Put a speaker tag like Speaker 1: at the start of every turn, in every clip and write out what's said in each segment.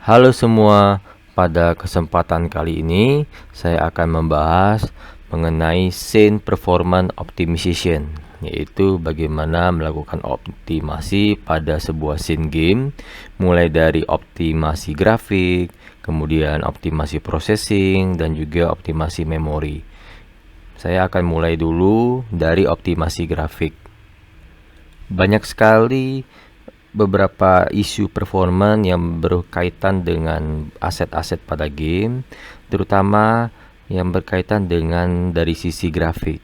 Speaker 1: Halo semua, pada kesempatan kali ini saya akan membahas mengenai Scene Performance Optimization, yaitu bagaimana melakukan optimasi pada sebuah scene game, mulai dari optimasi grafik, kemudian optimasi processing, dan juga optimasi memori. Saya akan mulai dulu dari optimasi grafik. Banyak sekali beberapa isu performance yang berkaitan dengan aset-aset pada game, terutama yang berkaitan dengan dari sisi grafik.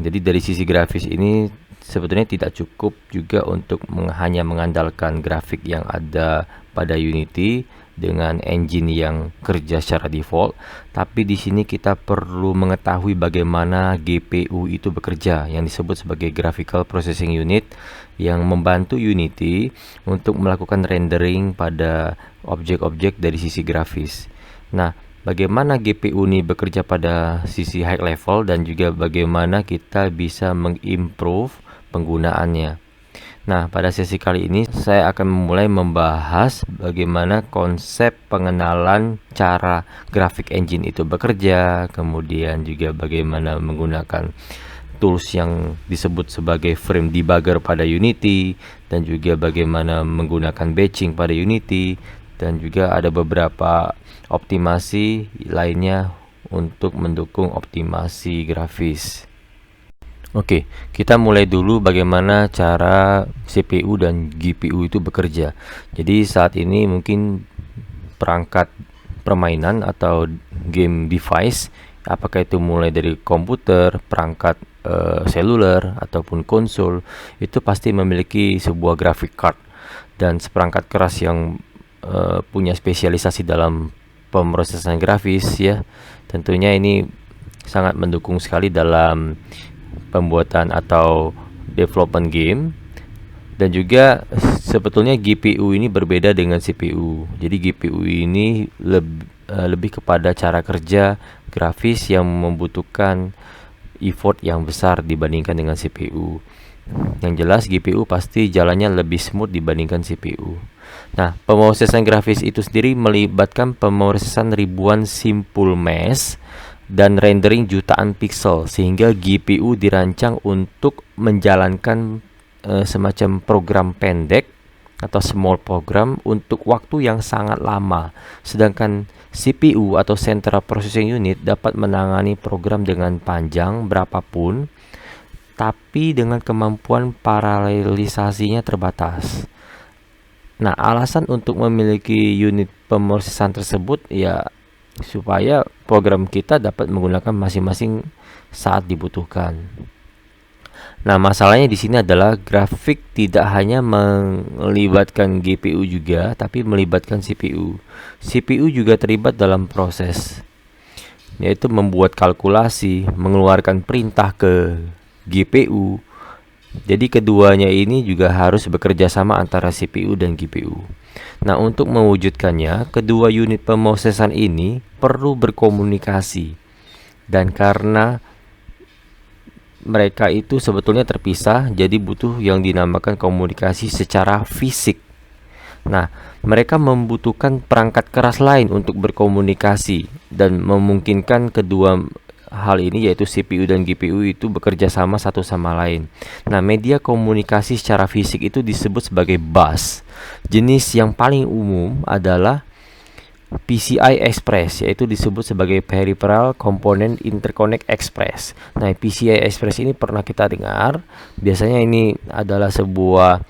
Speaker 1: Jadi dari sisi grafis ini sebetulnya tidak cukup juga untuk hanya mengandalkan grafik yang ada pada Unity dengan engine yang kerja secara default, tapi di sini kita perlu mengetahui bagaimana GPU itu bekerja, yang disebut sebagai Graphical Processing Unit, yang membantu Unity untuk melakukan rendering pada objek-objek dari sisi grafis. Nah, bagaimana GPU ini bekerja pada sisi high level dan juga bagaimana kita bisa mengimprove penggunaannya. Nah, pada sesi kali ini saya akan memulai membahas bagaimana konsep pengenalan cara graphic engine itu bekerja, kemudian juga bagaimana menggunakan tools yang disebut sebagai frame debugger pada Unity, dan juga bagaimana menggunakan batching pada Unity, dan juga ada beberapa optimasi lainnya untuk mendukung optimasi grafis. Oke, kita mulai dulu bagaimana cara CPU dan GPU itu bekerja. Jadi saat ini mungkin perangkat permainan atau game device, apakah itu mulai dari komputer, perangkat seluler ataupun konsol, itu pasti memiliki sebuah graphic card dan seperangkat keras yang punya spesialisasi dalam pemrosesan grafis ya. Tentunya ini sangat mendukung sekali dalam pembuatan atau development game. Dan juga sebetulnya GPU ini berbeda dengan CPU. Jadi GPU ini lebih kepada cara kerja grafis yang membutuhkan effort yang besar dibandingkan dengan CPU. Yang jelas GPU pasti jalannya lebih smooth dibandingkan CPU. Nah, pemrosesan grafis itu sendiri melibatkan pemrosesan ribuan simple mesh dan rendering jutaan pixel, sehingga GPU dirancang untuk menjalankan semacam program pendek atau small program untuk waktu yang sangat lama. Sedangkan CPU atau Central Processing Unit dapat menangani program dengan panjang berapapun, tapi dengan kemampuan paralelisasinya terbatas. Nah, alasan untuk memiliki unit pemrosesan tersebut ya supaya program kita dapat menggunakan masing-masing saat dibutuhkan. Nah, masalahnya di sini adalah grafik tidak hanya melibatkan GPU juga, tapi melibatkan CPU. CPU juga terlibat dalam proses, yaitu membuat kalkulasi, mengeluarkan perintah ke GPU. Jadi keduanya ini juga harus bekerja sama antara CPU dan GPU. Nah, untuk mewujudkannya, kedua unit pemrosesan ini perlu berkomunikasi. Dan karena mereka itu sebetulnya terpisah, jadi butuh yang dinamakan komunikasi secara fisik. Nah, mereka membutuhkan perangkat keras lain untuk berkomunikasi dan memungkinkan kedua hal ini, yaitu CPU dan GPU itu bekerja sama satu sama lain. Nah, media komunikasi secara fisik itu disebut sebagai bus. Jenis yang paling umum adalah PCI Express, yaitu disebut sebagai Peripheral Component Interconnect Express. Nah, PCI Express ini pernah kita dengar. Biasanya ini adalah sebuah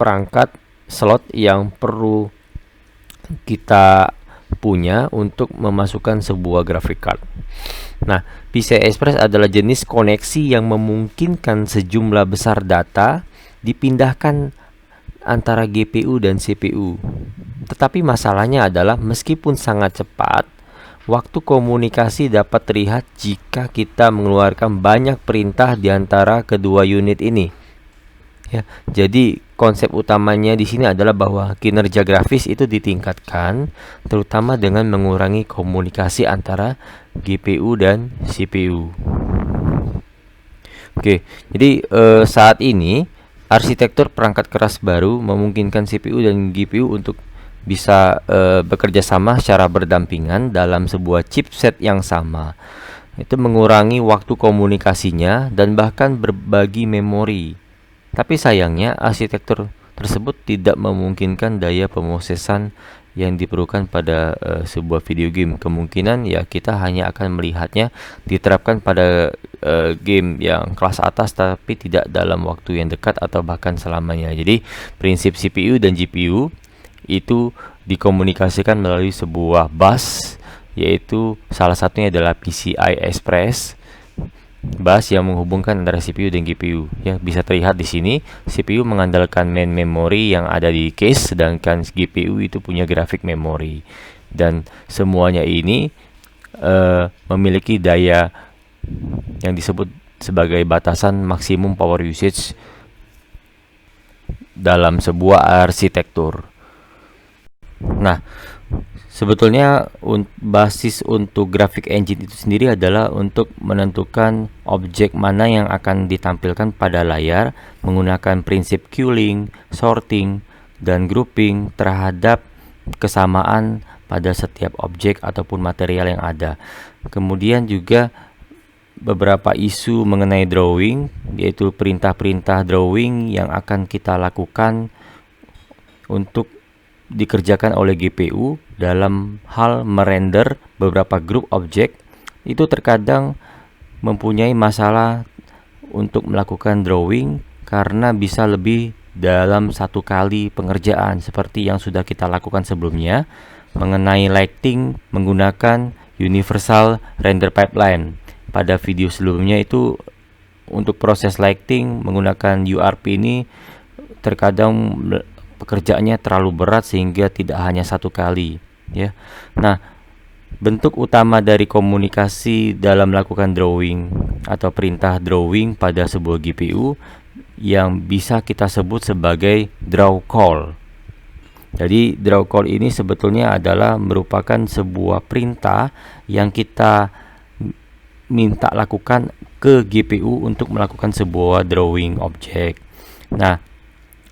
Speaker 1: perangkat slot yang perlu kita punya untuk memasukkan sebuah graphic card. Nah, PCI Express adalah jenis koneksi yang memungkinkan sejumlah besar data dipindahkan antara GPU dan CPU. Tetapi masalahnya adalah meskipun sangat cepat, waktu komunikasi dapat terlihat jika kita mengeluarkan banyak perintah di antara kedua unit ini. Ya, jadi konsep utamanya di sini adalah bahwa kinerja grafis itu ditingkatkan, terutama dengan mengurangi komunikasi antara GPU dan CPU. Oke, jadi saat ini arsitektur perangkat keras baru memungkinkan CPU dan GPU untuk bisa bekerja sama secara berdampingan dalam sebuah chipset yang sama. Itu mengurangi waktu komunikasinya dan bahkan berbagi memori. Tapi sayangnya arsitektur tersebut tidak memungkinkan daya pemosesan yang diperlukan pada sebuah video game. Kemungkinan ya kita hanya akan melihatnya diterapkan pada game yang kelas atas, tapi tidak dalam waktu yang dekat atau bahkan selamanya. Jadi prinsip CPU dan GPU itu dikomunikasikan melalui sebuah bus, yaitu salah satunya adalah PCI Express, bus yang menghubungkan antara CPU dan GPU. Ya, bisa terlihat di sini CPU mengandalkan main memory yang ada di case, sedangkan GPU itu punya grafik memory. Dan semuanya ini memiliki daya yang disebut sebagai batasan maksimum power usage dalam sebuah arsitektur. Nah, sebetulnya basis untuk graphic engine itu sendiri adalah untuk menentukan objek mana yang akan ditampilkan pada layar menggunakan prinsip queuing, sorting, dan grouping terhadap kesamaan pada setiap objek ataupun material yang ada. Kemudian juga beberapa isu mengenai drawing, yaitu perintah-perintah drawing yang akan kita lakukan untuk dikerjakan oleh GPU dalam hal merender beberapa grup objek, itu terkadang mempunyai masalah untuk melakukan drawing karena bisa lebih dalam satu kali pengerjaan, seperti yang sudah kita lakukan sebelumnya mengenai lighting menggunakan universal render pipeline. Pada video sebelumnya itu untuk proses lighting menggunakan URP ini terkadang pekerjaannya terlalu berat sehingga tidak hanya satu kali, ya. Nah, bentuk utama dari komunikasi dalam melakukan drawing atau perintah drawing pada sebuah GPU yang bisa kita sebut sebagai draw call. Jadi draw call ini sebetulnya adalah merupakan sebuah perintah yang kita minta lakukan ke GPU untuk melakukan sebuah drawing objek. Nah,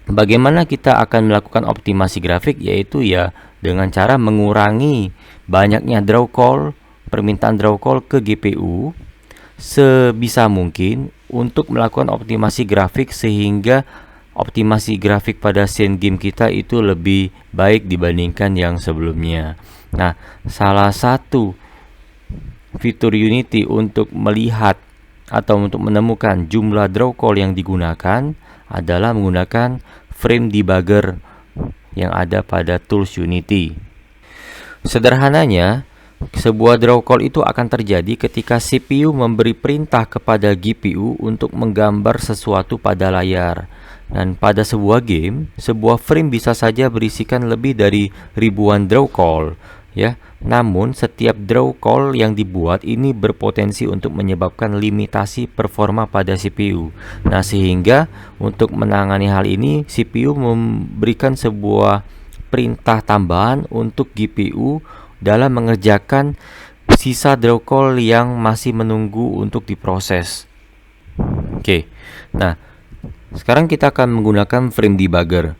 Speaker 1: bagaimana kita akan melakukan optimasi grafik, yaitu ya dengan cara mengurangi banyaknya draw call, permintaan draw call ke GPU sebisa mungkin untuk melakukan optimasi grafik sehingga optimasi grafik pada scene game kita itu lebih baik dibandingkan yang sebelumnya. Nah, salah satu fitur Unity untuk melihat atau untuk menemukan jumlah draw call yang digunakan adalah menggunakan frame debugger yang ada pada tools Unity. Sederhananya, sebuah draw call itu akan terjadi ketika CPU memberi perintah kepada GPU untuk menggambar sesuatu pada layar. Dan pada sebuah game, sebuah frame bisa saja berisikan lebih dari ribuan draw call, ya. Namun setiap draw call yang dibuat ini berpotensi untuk menyebabkan limitasi performa pada CPU. Nah, sehingga untuk menangani hal ini, CPU memberikan sebuah perintah tambahan untuk GPU dalam mengerjakan sisa draw call yang masih menunggu untuk diproses. Oke. Nah, sekarang kita akan menggunakan frame debugger.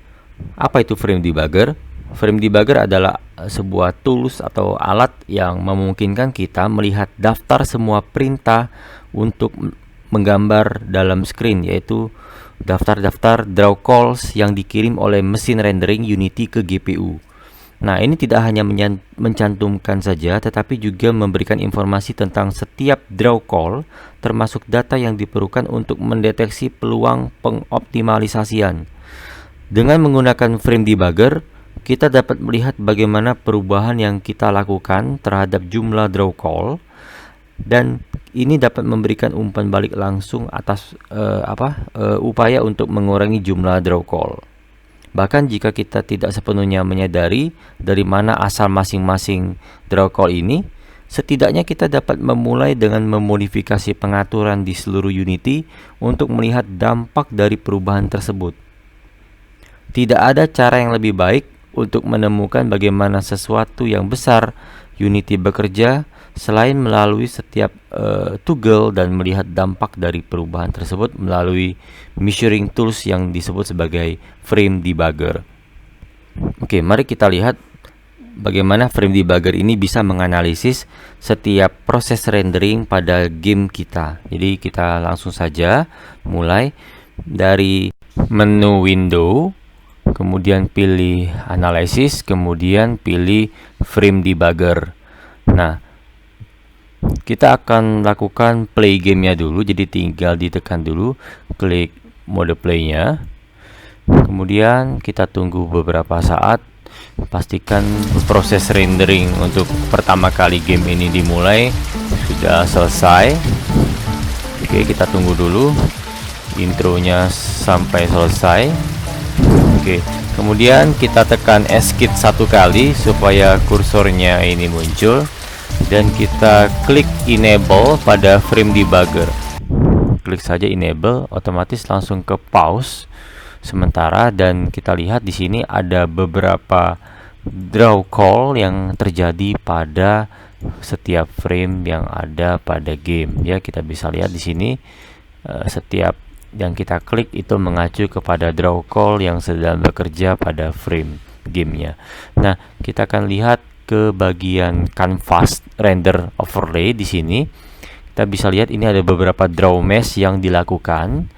Speaker 1: Apa itu frame debugger? Frame debugger adalah sebuah tools atau alat yang memungkinkan kita melihat daftar semua perintah untuk menggambar dalam screen, yaitu daftar-daftar draw calls yang dikirim oleh mesin rendering Unity ke GPU. Nah, ini tidak hanya mencantumkan saja, tetapi juga memberikan informasi tentang setiap draw call, termasuk data yang diperlukan untuk mendeteksi peluang pengoptimalisasian. Dengan menggunakan frame debugger, kita dapat melihat bagaimana perubahan yang kita lakukan terhadap jumlah draw call, dan ini dapat memberikan umpan balik langsung atas upaya untuk mengurangi jumlah draw call. Bahkan jika kita tidak sepenuhnya menyadari dari mana asal masing-masing draw call ini, setidaknya kita dapat memulai dengan memodifikasi pengaturan di seluruh Unity untuk melihat dampak dari perubahan tersebut. Tidak ada cara yang lebih baik untuk menemukan bagaimana sesuatu yang besar Unity bekerja selain melalui setiap toggle dan melihat dampak dari perubahan tersebut melalui measuring tools yang disebut sebagai frame debugger. Oke, mari kita lihat bagaimana frame debugger ini bisa menganalisis setiap proses rendering pada game kita. Jadi kita langsung saja mulai dari menu window, kemudian pilih analysis, kemudian pilih frame debugger. Nah, kita akan lakukan play gamenya dulu, jadi tinggal ditekan dulu, klik mode playnya. Kemudian kita tunggu beberapa saat, pastikan proses rendering untuk pertama kali game ini dimulai sudah selesai. Oke, kita tunggu dulu intronya sampai selesai. Oke, kemudian kita tekan escape satu kali supaya kursornya ini muncul, dan kita klik enable pada frame debugger. Klik saja enable, otomatis langsung ke pause sementara, dan kita lihat di sini ada beberapa draw call yang terjadi pada setiap frame yang ada pada game. Ya, kita bisa lihat di sini setiap yang kita klik itu mengacu kepada draw call yang sedang bekerja pada frame gamenya. Nah, kita akan lihat ke bagian canvas render overlay. Di sini kita bisa lihat ini ada beberapa draw mesh yang dilakukan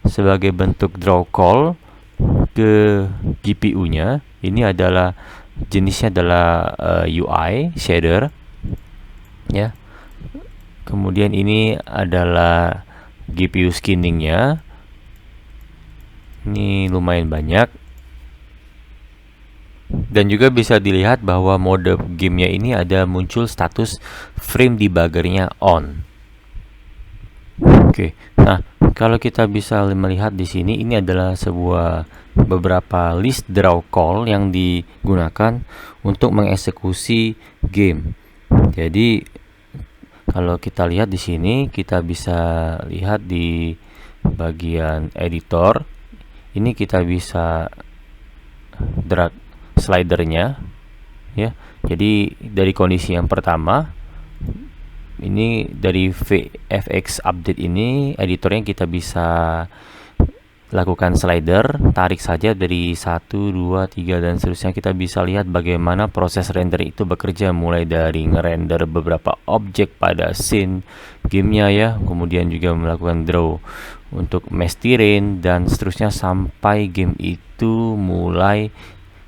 Speaker 1: sebagai bentuk draw call ke GPU-nya. Ini adalah jenisnya adalah UI shader, ya. Kemudian ini adalah GPU skinning-nya. Ini lumayan banyak. Dan juga bisa dilihat bahwa mode gamenya ini ada muncul status frame debuggernya on. Oke, nah kalau kita bisa melihat di sini, ini adalah beberapa list draw call yang digunakan untuk mengeksekusi game. Jadi kalau kita lihat di sini, kita bisa lihat di bagian editor ini, kita bisa drag slidernya, ya. Jadi dari kondisi yang pertama ini, dari VFX update ini, editornya kita bisa lakukan slider, tarik saja dari 1, 2, 3 dan seterusnya. Kita bisa lihat bagaimana proses render itu bekerja, mulai dari ngerender beberapa objek pada scene gamenya, ya, kemudian juga melakukan draw untuk mesh terrain dan seterusnya sampai game itu mulai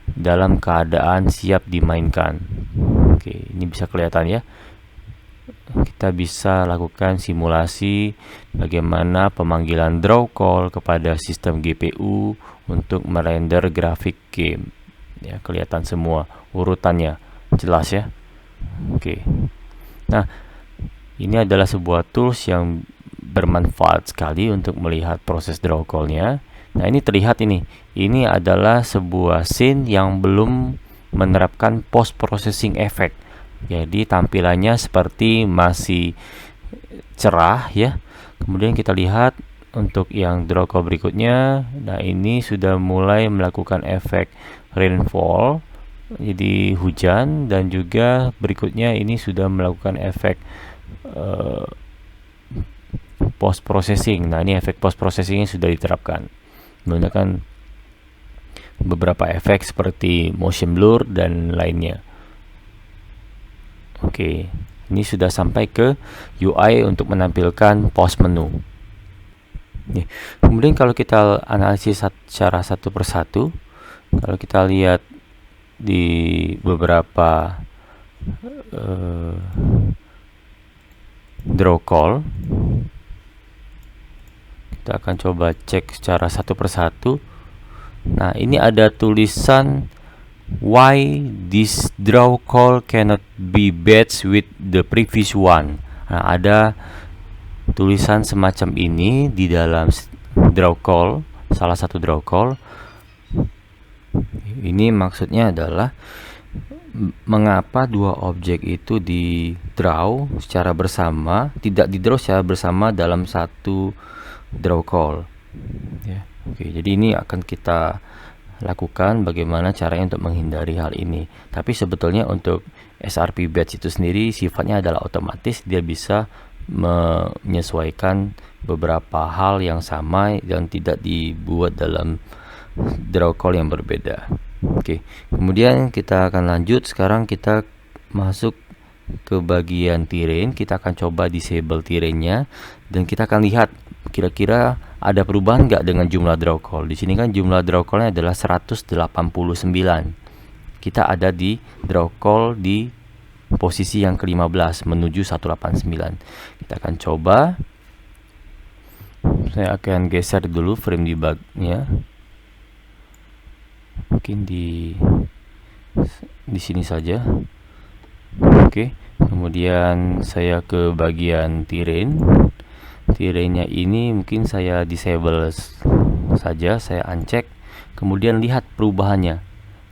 Speaker 1: dalam keadaan siap dimainkan. Oke, ini bisa kelihatan, ya. Kita bisa lakukan simulasi bagaimana pemanggilan draw call kepada sistem GPU untuk merender grafik game. Ya, kelihatan semua urutannya, jelas, ya. Oke. Nah, ini adalah sebuah tools yang bermanfaat sekali untuk melihat proses draw call-nya. Nah, ini terlihat ini. Ini adalah sebuah scene yang belum menerapkan post processing effect. Jadi tampilannya seperti masih cerah, ya. Kemudian kita lihat untuk yang draw call berikutnya. Nah, ini sudah mulai melakukan efek rainfall, jadi hujan, dan juga berikutnya ini sudah melakukan efek post processing. Nah, ini efek post processingnya sudah diterapkan menggunakan beberapa efek seperti motion blur dan lainnya. Oke, ini sudah sampai ke UI untuk menampilkan post menu. Kemudian kalau kita analisis secara satu persatu, kalau kita lihat di beberapa draw call, kita akan coba cek secara satu persatu. Nah, ini ada tulisan why this draw call cannot be batched with the previous one. Nah, ada tulisan semacam ini di dalam draw call, salah satu draw call. Ini maksudnya adalah mengapa dua objek itu di draw secara bersama, tidak di draw secara bersama dalam satu draw call, ya. Oke, jadi ini akan kita lakukan bagaimana caranya untuk menghindari hal ini. Tapi sebetulnya untuk SRP batch itu sendiri sifatnya adalah otomatis, dia bisa menyesuaikan beberapa hal yang sama dan tidak dibuat dalam draw call yang berbeda. Oke, kemudian kita akan lanjut. Sekarang kita masuk ke bagian terrain. Kita akan coba disable terrainnya dan kita akan lihat kira-kira ada perubahan nggak dengan jumlah draw call. Di sini kan jumlah draw callnya adalah 189. Kita ada di draw call di posisi yang ke-15 menuju 189. Kita akan coba. Saya akan geser dulu frame debugnya. Mungkin di sini saja. Oke, kemudian saya ke bagian terrain. Terrainnya ini mungkin saya disable saja, saya uncheck. Kemudian lihat perubahannya.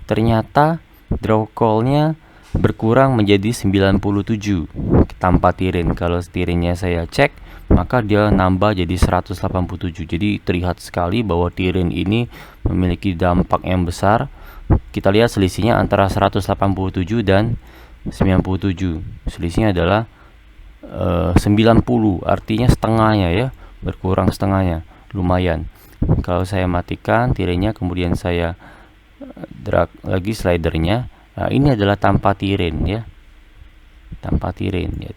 Speaker 1: Ternyata draw call-nya berkurang menjadi 97 tanpa terrain. Kalau terrainnya saya cek, maka dia nambah jadi 187. Jadi terlihat sekali bahwa terrain ini memiliki dampak yang besar. Kita lihat selisihnya antara 187 dan 97. Selisihnya adalah 90, artinya setengahnya ya, berkurang setengahnya, lumayan. Kalau saya matikan terrainnya, kemudian saya drag lagi slidernya, nah ini adalah tanpa terrain ya, tanpa terrain ya.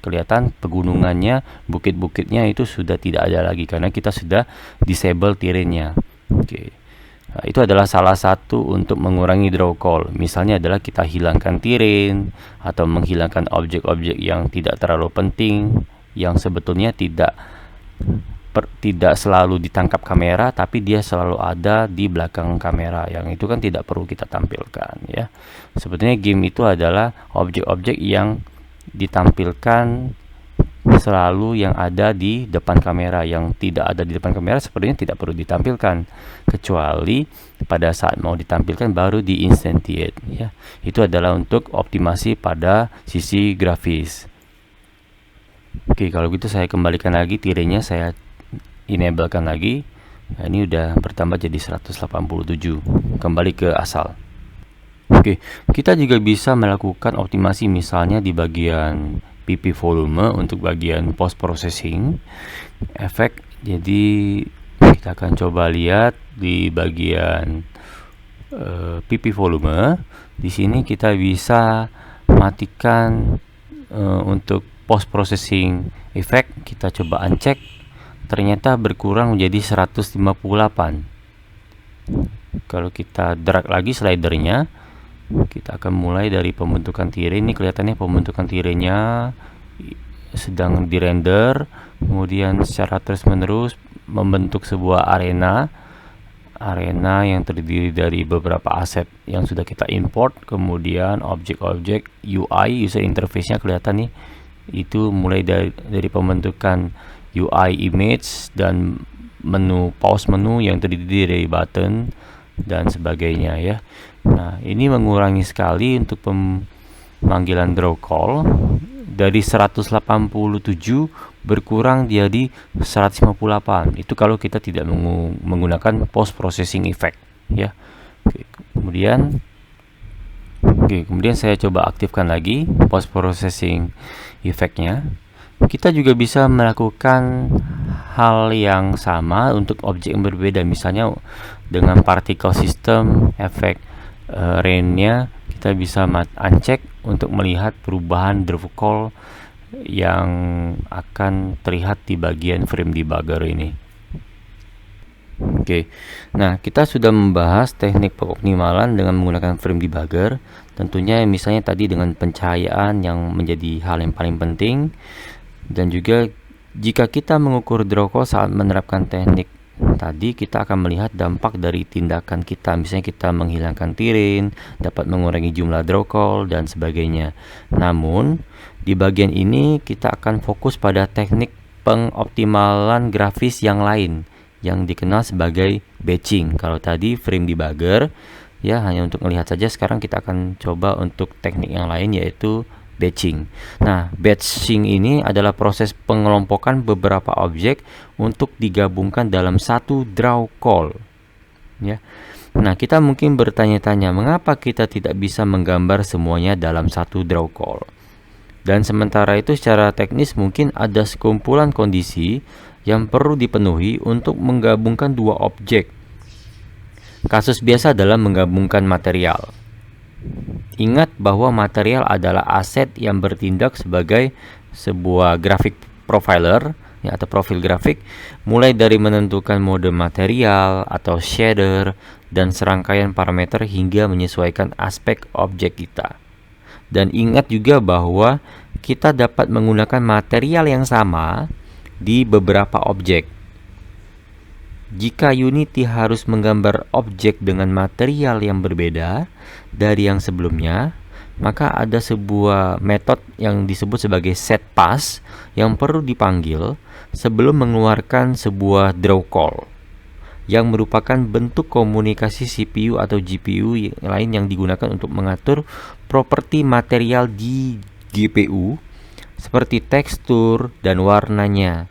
Speaker 1: Kelihatan pegunungannya, bukit-bukitnya itu sudah tidak ada lagi karena kita sudah disable terrainnya. Oke. Nah, itu adalah salah satu untuk mengurangi draw call. Misalnya adalah kita hilangkan terrain atau menghilangkan objek-objek yang tidak terlalu penting, yang sebetulnya tidak selalu ditangkap kamera, tapi dia selalu ada di belakang kamera, yang itu kan tidak perlu kita tampilkan ya. Sebetulnya game itu adalah objek-objek yang ditampilkan selalu yang ada di depan kamera. Yang tidak ada di depan kamera sepertinya tidak perlu ditampilkan, kecuali pada saat mau ditampilkan baru di instantiate ya. Itu adalah untuk optimasi pada sisi grafis. Oke, kalau gitu saya kembalikan lagi terrainnya, saya enablekan lagi. Nah, ini udah bertambah jadi 187, kembali ke asal. Oke, kita juga bisa melakukan optimasi misalnya di bagian PP volume untuk bagian post processing efek. Jadi kita akan coba lihat di bagian PP volume. Di sini kita bisa matikan untuk post processing efek. Kita coba uncheck, ternyata berkurang menjadi 158. Kalau kita drag lagi slidernya, kita akan mulai dari pembentukan terrain. Ini kelihatannya pembentukan terrainnya sedang dirender, kemudian secara terus menerus membentuk sebuah arena yang terdiri dari beberapa aset yang sudah kita import. Kemudian objek-objek UI, user interface-nya kelihatan nih, itu mulai dari pembentukan UI image dan menu pause menu yang terdiri dari button dan sebagainya ya. Nah, ini mengurangi sekali untuk pemanggilan draw call. Dari 187 berkurang jadi 158. Itu kalau kita tidak menggunakan post processing effect ya. Kemudian saya coba aktifkan lagi post processing effect-nya. Kita juga bisa melakukan hal yang sama untuk objek yang berbeda. Misalnya dengan particle system efek rain-nya, kita bisa uncheck untuk melihat perubahan draw call yang akan terlihat di bagian frame debugger ini. Oke, nah kita sudah membahas teknik pengoptimalan dengan menggunakan frame debugger. Tentunya misalnya tadi dengan pencahayaan yang menjadi hal yang paling penting, dan juga jika kita mengukur draw call saat menerapkan teknik tadi, kita akan melihat dampak dari tindakan kita. Misalnya kita menghilangkan terrain, dapat mengurangi jumlah draw call dan sebagainya. Namun di bagian ini kita akan fokus pada teknik pengoptimalan grafis yang lain yang dikenal sebagai batching. Kalau tadi frame debugger ya hanya untuk melihat saja, sekarang kita akan coba untuk teknik yang lain, yaitu batching. Nah, batching ini adalah proses pengelompokan beberapa objek untuk digabungkan dalam satu draw call ya. Nah, kita mungkin bertanya-tanya, mengapa kita tidak bisa menggambar semuanya dalam satu draw call? Dan sementara itu secara teknis mungkin ada sekumpulan kondisi yang perlu dipenuhi untuk menggabungkan dua objek. Kasus biasa adalah menggabungkan material. Ingat bahwa material adalah aset yang bertindak sebagai sebuah grafik profiler ya, atau profil grafik, mulai dari menentukan mode material atau shader dan serangkaian parameter hingga menyesuaikan aspek objek kita. Dan ingat juga bahwa kita dapat menggunakan material yang sama di beberapa objek. Jika Unity harus menggambar objek dengan material yang berbeda dari yang sebelumnya, maka ada sebuah metode yang disebut sebagai setPass yang perlu dipanggil sebelum mengeluarkan sebuah draw call, yang merupakan bentuk komunikasi CPU atau GPU lain yang digunakan untuk mengatur properti material di GPU seperti tekstur dan warnanya.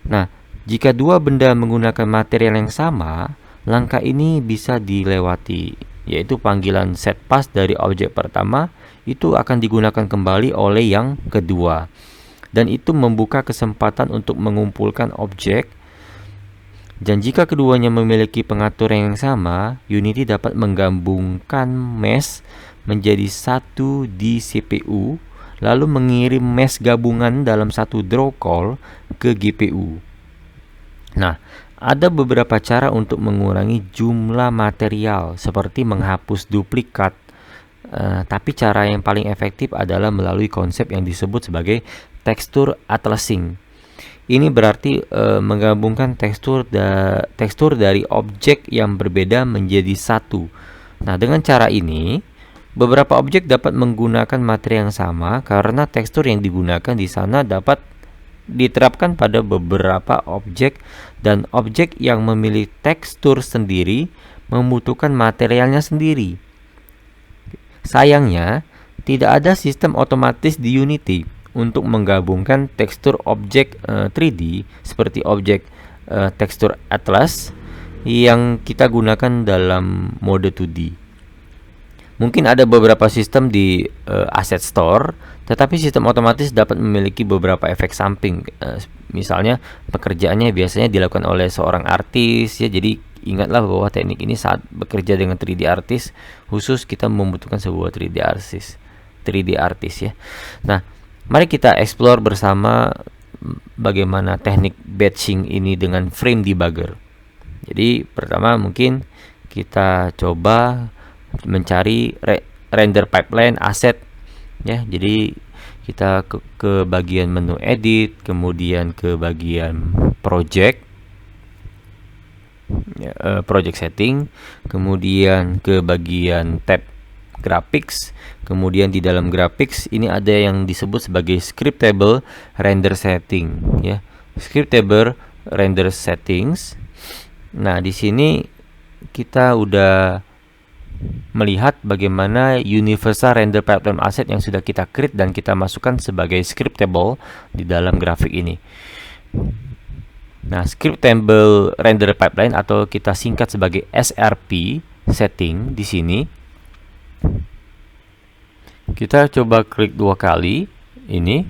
Speaker 1: Nah, jika dua benda menggunakan material yang sama, langkah ini bisa dilewati, yaitu panggilan setPass dari objek pertama itu akan digunakan kembali oleh yang kedua, dan itu membuka kesempatan untuk mengumpulkan objek. Dan jika keduanya memiliki pengaturan yang sama, Unity dapat menggabungkan mesh menjadi satu di CPU, lalu mengirim mesh gabungan dalam satu draw call ke GPU. Nah, ada beberapa cara untuk mengurangi jumlah material, seperti menghapus duplikat. Tapi cara yang paling efektif adalah melalui konsep yang disebut sebagai tekstur atlasing. Ini berarti menggabungkan tekstur dari objek yang berbeda menjadi satu. Nah, dengan cara ini, beberapa objek dapat menggunakan material yang sama karena tekstur yang digunakan di sana dapat diterapkan pada beberapa objek, dan objek yang memilih tekstur sendiri membutuhkan materialnya sendiri. Sayangnya, tidak ada sistem otomatis di Unity untuk menggabungkan tekstur objek 3D seperti objek tekstur atlas yang kita gunakan dalam mode 2D. Mungkin ada beberapa sistem di Asset Store, tetapi sistem otomatis dapat memiliki beberapa efek samping. Misalnya pekerjaannya biasanya dilakukan oleh seorang artis ya, jadi ingatlah bahwa teknik ini saat bekerja dengan 3D artis khusus kita membutuhkan sebuah 3D artis ya. Nah, mari kita explore bersama bagaimana teknik batching ini dengan frame debugger. Jadi pertama mungkin kita coba mencari render pipeline aset ya. Jadi kita ke bagian menu edit, kemudian ke bagian project setting, kemudian ke bagian tab graphics, kemudian di dalam graphics ini ada yang disebut sebagai scriptable render setting ya, scriptable render settings. Nah, di sini kita udah melihat bagaimana universal render pipeline asset yang sudah kita create dan kita masukkan sebagai scriptable di dalam grafik ini. Nah, scriptable render pipeline atau kita singkat sebagai SRP setting di sini. Kita coba klik 2 kali ini,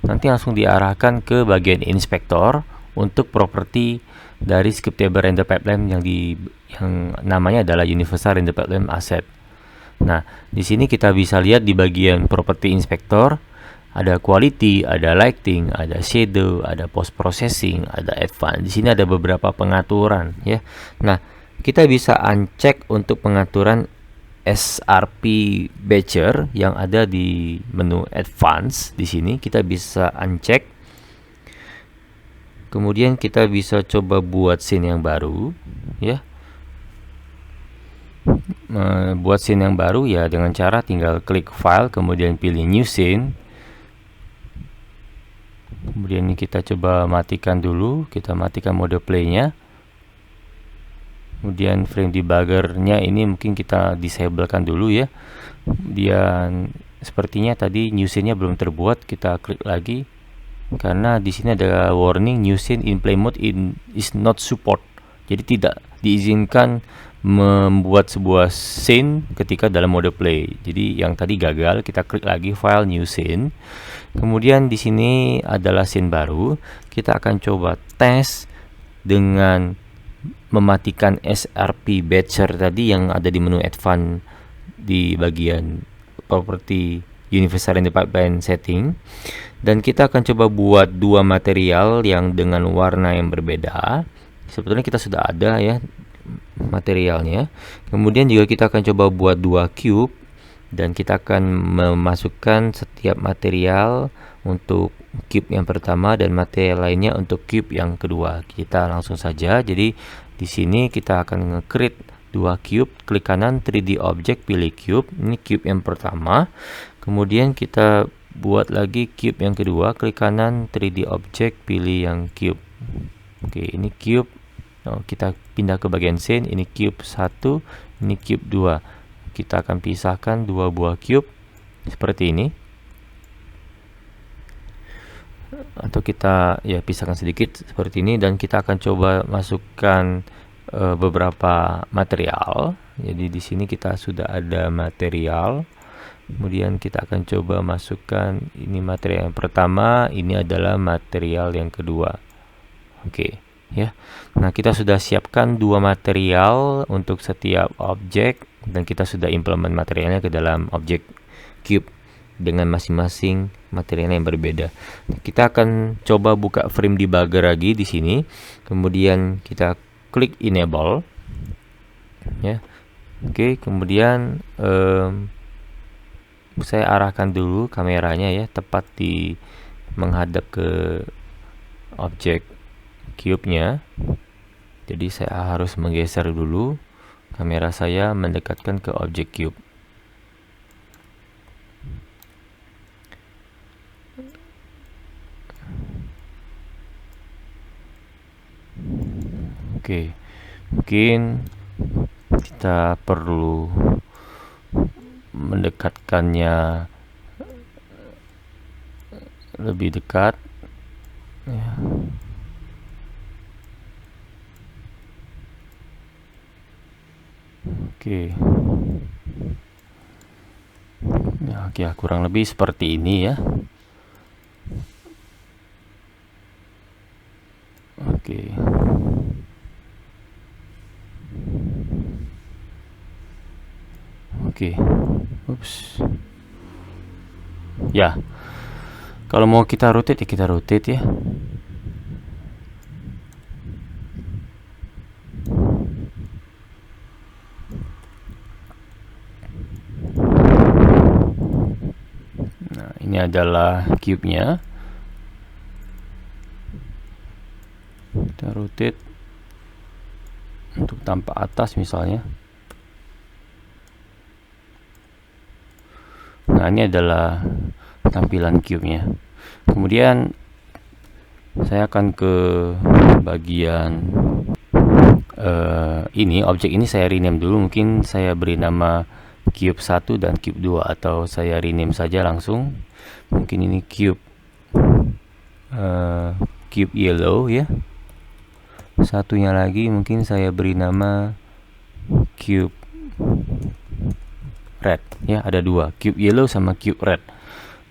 Speaker 1: nanti langsung diarahkan ke bagian inspektor untuk properti dari scriptable render pipeline yang namanya adalah universal render pipeline asset. Nah, di sini kita bisa lihat di bagian property inspector ada quality, ada lighting, ada shadow, ada post processing, ada advanced. Di sini ada beberapa pengaturan ya. Nah, kita bisa uncheck untuk pengaturan SRP batcher yang ada di menu advance. Di sini kita bisa uncheck. Kemudian kita bisa coba buat scene yang baru ya. Buat scene yang baru ya dengan cara tinggal klik file, kemudian pilih new scene. Kemudian ini kita coba matikan dulu, kita matikan mode playnya. Kemudian frame debuggernya ini mungkin kita disablekan dulu ya. Kemudian sepertinya tadi new scene-nya belum terbuat, kita klik lagi. Karena di sini ada warning new scene in play mode is not support. Jadi tidak diizinkan membuat sebuah scene ketika dalam mode play. Jadi yang tadi gagal, kita klik lagi file new scene. Kemudian di sini adalah scene baru. Kita akan coba tes dengan mematikan SRP Batcher tadi yang ada di menu Advanced di bagian Property Universal Render Pipeline Setting, dan kita akan coba buat dua material yang dengan warna yang berbeda. Sebetulnya kita sudah ada ya materialnya. Kemudian juga kita akan coba buat dua cube, dan kita akan memasukkan setiap material untuk cube yang pertama dan material lainnya untuk cube yang kedua. Kita langsung saja. Jadi di sini kita akan nge-create dua cube, klik kanan 3D object, pilih cube. Ini cube yang pertama. Kemudian kita buat lagi cube yang kedua, klik kanan 3D object, pilih yang cube. Oke, ini cube. Kita pindah ke bagian scene. Ini cube 1, ini cube 2. Kita akan pisahkan dua buah cube seperti ini. Atau kita ya pisahkan sedikit seperti ini, dan kita akan coba masukkan beberapa material. Jadi di sini kita sudah ada material. Kemudian kita akan coba masukkan ini material yang pertama, ini adalah material yang kedua. Oke, ya. Nah, kita sudah siapkan dua material untuk setiap objek, dan kita sudah implement materialnya ke dalam objek cube dengan masing-masing material yang berbeda. Kita akan coba buka frame debugger lagi di sini. Kemudian kita klik enable, ya. Oke, kemudian saya arahkan dulu kameranya ya tepat di menghadap ke objek cube-nya. Jadi saya harus menggeser dulu kamera saya mendekatkan ke objek cube. Oke, mungkin kita perlu mendekatkannya lebih dekat ya. Oke. Ya, oke, kurang lebih seperti ini ya. Oke. Oke. Ups. Ya. Kalau mau kita rotate ya kita rotate ya. Nah, ini adalah cube-nya. Kita rotate untuk tampak atas misalnya. Nah, ini adalah tampilan cube-nya. Kemudian saya akan ke bagian ini, objek ini saya rename dulu. Mungkin saya beri nama cube 1 dan cube 2, atau saya rename saja langsung. Mungkin ini cube cube yellow ya. Satunya lagi mungkin saya beri nama cube red ya. Ada dua, cube yellow sama cube red.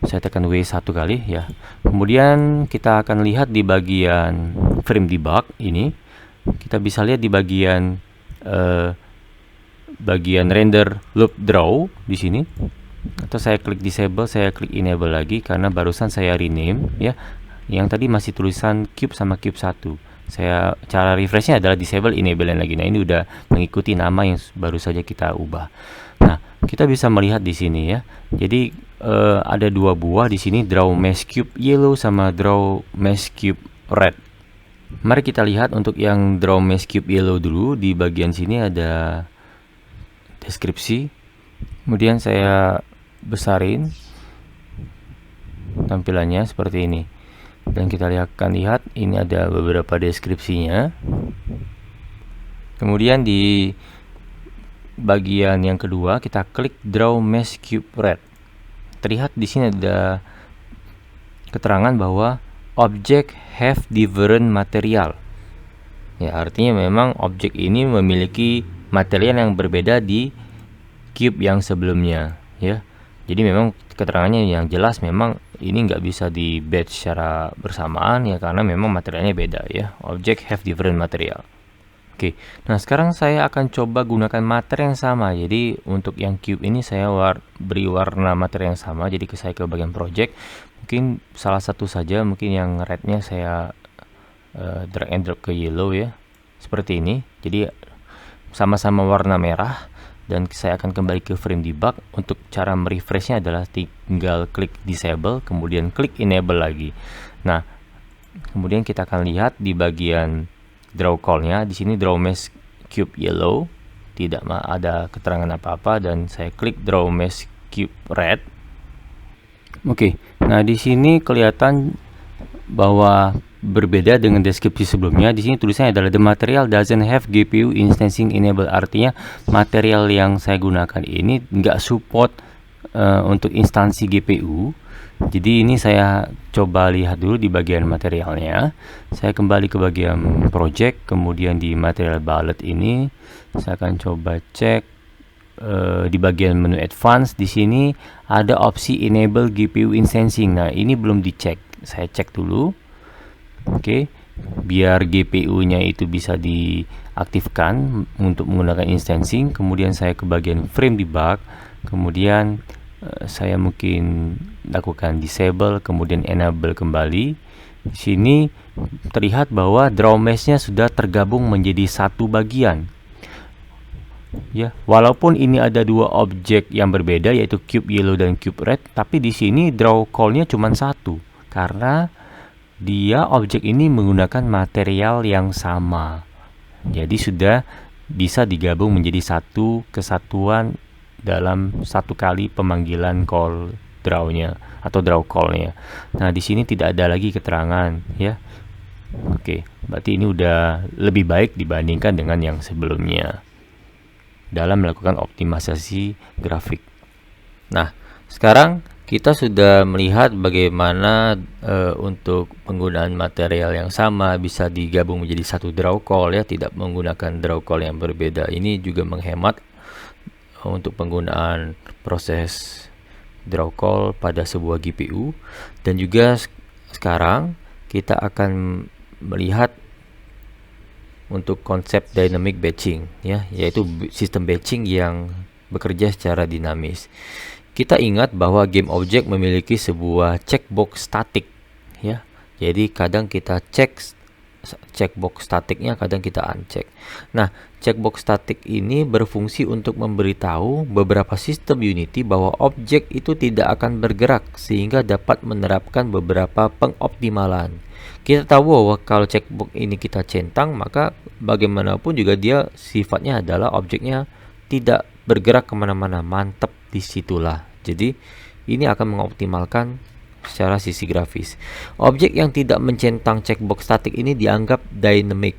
Speaker 1: Saya tekan W satu kali ya. Kemudian kita akan lihat di bagian frame debug ini, kita bisa lihat di bagian render loop draw di sini. Atau saya klik disable, saya klik enable lagi karena barusan saya rename ya. Yang tadi masih tulisan cube sama cube 1. Saya cara refreshnya adalah disable enable lagi. Nah, ini udah mengikuti nama yang baru saja kita ubah. Nah, kita bisa melihat di sini ya. Jadi ada dua buah di sini, draw mesh cube yellow sama draw mesh cube red. Mari kita lihat untuk yang draw mesh cube yellow dulu. Di bagian sini ada deskripsi. Kemudian saya besarin tampilannya seperti ini. Dan kita akan lihat ini ada beberapa deskripsinya. Kemudian di bagian yang kedua kita klik draw mesh cube red. Terlihat di sini ada keterangan bahwa object have different material. Ya, artinya memang objek ini memiliki material yang berbeda di cube yang sebelumnya ya. Jadi memang keterangannya yang jelas memang ini nggak bisa di batch secara bersamaan ya, karena memang materialnya beda ya. Object have different material. Oke, nah sekarang saya akan coba gunakan materi yang sama. Jadi untuk yang cube ini saya beri warna materi yang sama. Jadi saya ke bagian project, mungkin salah satu saja, mungkin yang rednya saya drag and drop ke yellow ya, seperti ini. Jadi sama-sama warna merah, dan saya akan kembali ke frame debug. Untuk cara merefreshnya adalah tinggal klik disable, kemudian klik enable lagi. Nah, kemudian kita akan lihat di bagian draw call-nya, di sini draw mesh cube yellow, tidak ada keterangan apa-apa, dan saya klik draw mesh cube red. Oke, nah di sini kelihatan bahwa berbeda dengan deskripsi sebelumnya. Di sini tulisannya adalah the material doesn't have GPU instancing enable, artinya material yang saya gunakan ini nggak support untuk instansi GPU. Jadi ini saya coba lihat dulu di bagian materialnya. Saya kembali ke bagian project, kemudian di material bullet ini saya akan coba cek di bagian menu advance. Di sini ada opsi enable GPU instancing. Nah, ini belum dicek. Saya cek dulu. Oke, biar GPU-nya itu bisa diaktifkan untuk menggunakan instancing. Kemudian saya ke bagian frame debug, kemudian saya mungkin lakukan disable, kemudian enable kembali. Di sini terlihat bahwa draw mesh-nya sudah tergabung menjadi satu bagian. Ya, walaupun ini ada dua objek yang berbeda, yaitu cube yellow dan cube red, tapi di sini draw call-nya cuma satu karena dia objek ini menggunakan material yang sama. Jadi sudah bisa digabung menjadi satu kesatuan dalam satu kali pemanggilan call draw-nya atau draw call-nya. Nah, di sini tidak ada lagi keterangan ya. Oke, berarti ini udah lebih baik dibandingkan dengan yang sebelumnya dalam melakukan optimalisasi grafik. Nah, sekarang kita sudah melihat bagaimana untuk penggunaan material yang sama bisa digabung menjadi satu draw call ya, tidak menggunakan draw call yang berbeda. Ini juga menghemat untuk penggunaan proses draw call pada sebuah GPU. Dan juga sekarang kita akan melihat untuk konsep dynamic batching ya, yaitu sistem batching yang bekerja secara dinamis. Kita ingat bahwa game object memiliki sebuah checkbox statik ya. Jadi kadang kita cek checkbox statiknya, kadang kita uncheck. Nah, checkbox statik ini berfungsi untuk memberitahu beberapa sistem Unity bahwa objek itu tidak akan bergerak sehingga dapat menerapkan beberapa pengoptimalan. Kita tahu bahwa kalau checkbox ini kita centang, maka bagaimanapun juga dia sifatnya adalah objeknya tidak bergerak kemana-mana. Mantap, disitulah. Jadi ini akan mengoptimalkan secara sisi grafis. Objek yang tidak mencentang checkbox statik ini dianggap dynamic,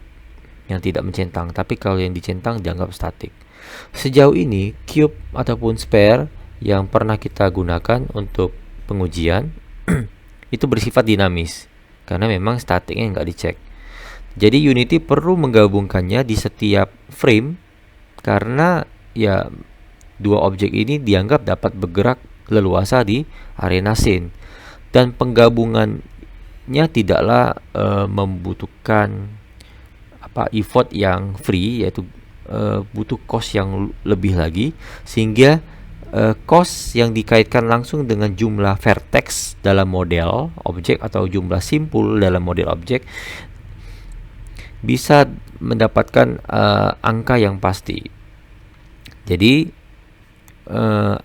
Speaker 1: yang tidak mencentang, tapi kalau yang dicentang dianggap statik. Sejauh ini cube ataupun sphere yang pernah kita gunakan untuk pengujian itu bersifat dinamis karena memang statiknya nggak dicek. Jadi Unity perlu menggabungkannya di setiap frame karena ya dua objek ini dianggap dapat bergerak leluasa di arena scene. Dan penggabungannya tidaklah membutuhkan effort yang free, yaitu butuh cost yang lebih lagi, sehingga cost yang dikaitkan langsung dengan jumlah vertex dalam model objek atau jumlah simpul dalam model objek bisa mendapatkan angka yang pasti. Jadi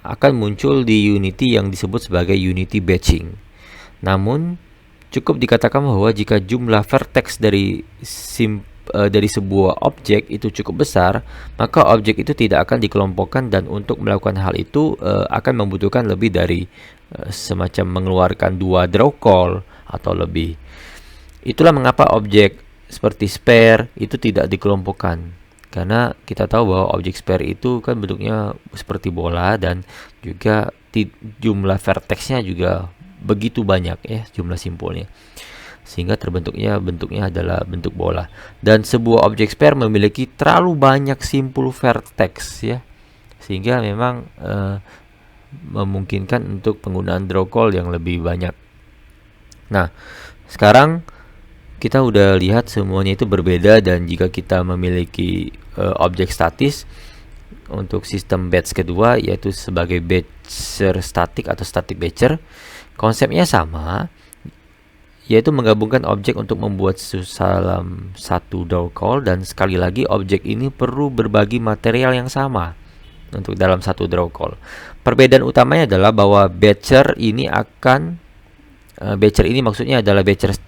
Speaker 1: akan muncul di Unity yang disebut sebagai Unity batching. Namun cukup dikatakan bahwa jika jumlah vertex dari sebuah objek itu cukup besar, maka objek itu tidak akan dikelompokkan, dan untuk melakukan hal itu akan membutuhkan lebih dari semacam mengeluarkan 2 draw call atau lebih. Itulah mengapa objek seperti sphere itu tidak dikelompokkan, karena kita tahu bahwa objek sphere itu kan bentuknya seperti bola, dan juga jumlah vertexnya juga begitu banyak ya, jumlah simpulnya, sehingga bentuknya adalah bentuk bola. Dan sebuah objek sphere memiliki terlalu banyak simpul vertex ya, sehingga memang memungkinkan untuk penggunaan draw call yang lebih banyak. Nah, sekarang kita udah lihat semuanya itu berbeda, dan jika kita memiliki objek statis untuk sistem batch kedua, yaitu sebagai batcher static atau static batcher, konsepnya sama, yaitu menggabungkan objek untuk membuat dalam satu draw call, dan sekali lagi objek ini perlu berbagi material yang sama untuk dalam satu draw call. Perbedaan utamanya adalah bahwa batcher ini maksudnya adalah batcher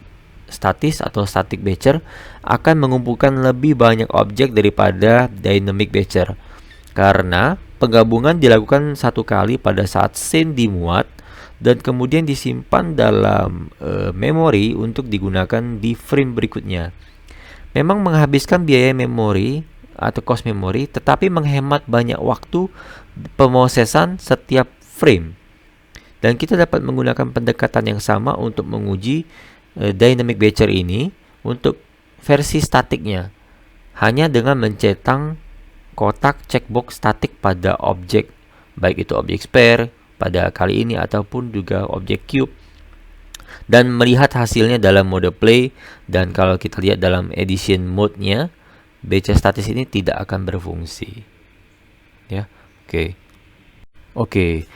Speaker 1: statis atau static batcher akan mengumpulkan lebih banyak objek daripada dynamic batcher, karena penggabungan dilakukan satu kali pada saat scene dimuat dan kemudian disimpan dalam memori untuk digunakan di frame berikutnya. Memang menghabiskan biaya memori atau cost memori, tetapi menghemat banyak waktu pemrosesan setiap frame. Dan kita dapat menggunakan pendekatan yang sama untuk menguji dynamic batcher ini untuk versi statiknya, hanya dengan mencetak kotak checkbox statik pada objek, baik itu objek spare pada kali ini ataupun juga objek cube, dan melihat hasilnya dalam mode play. Dan kalau kita lihat dalam edition mode-nya, batcher statis ini tidak akan berfungsi. Ya, oke.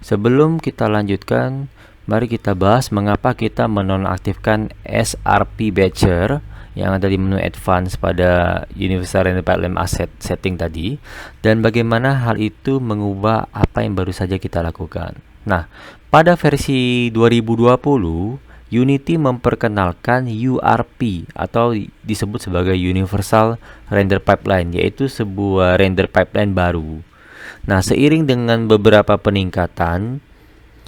Speaker 1: Sebelum kita lanjutkan, mari kita bahas mengapa kita menonaktifkan SRP Batcher yang ada di menu Advance pada Universal Render Pipeline Asset Setting tadi, dan bagaimana hal itu mengubah apa yang baru saja kita lakukan. Nah, pada versi 2020, Unity memperkenalkan URP atau disebut sebagai Universal Render Pipeline, yaitu sebuah render pipeline baru. Nah, seiring dengan beberapa peningkatan,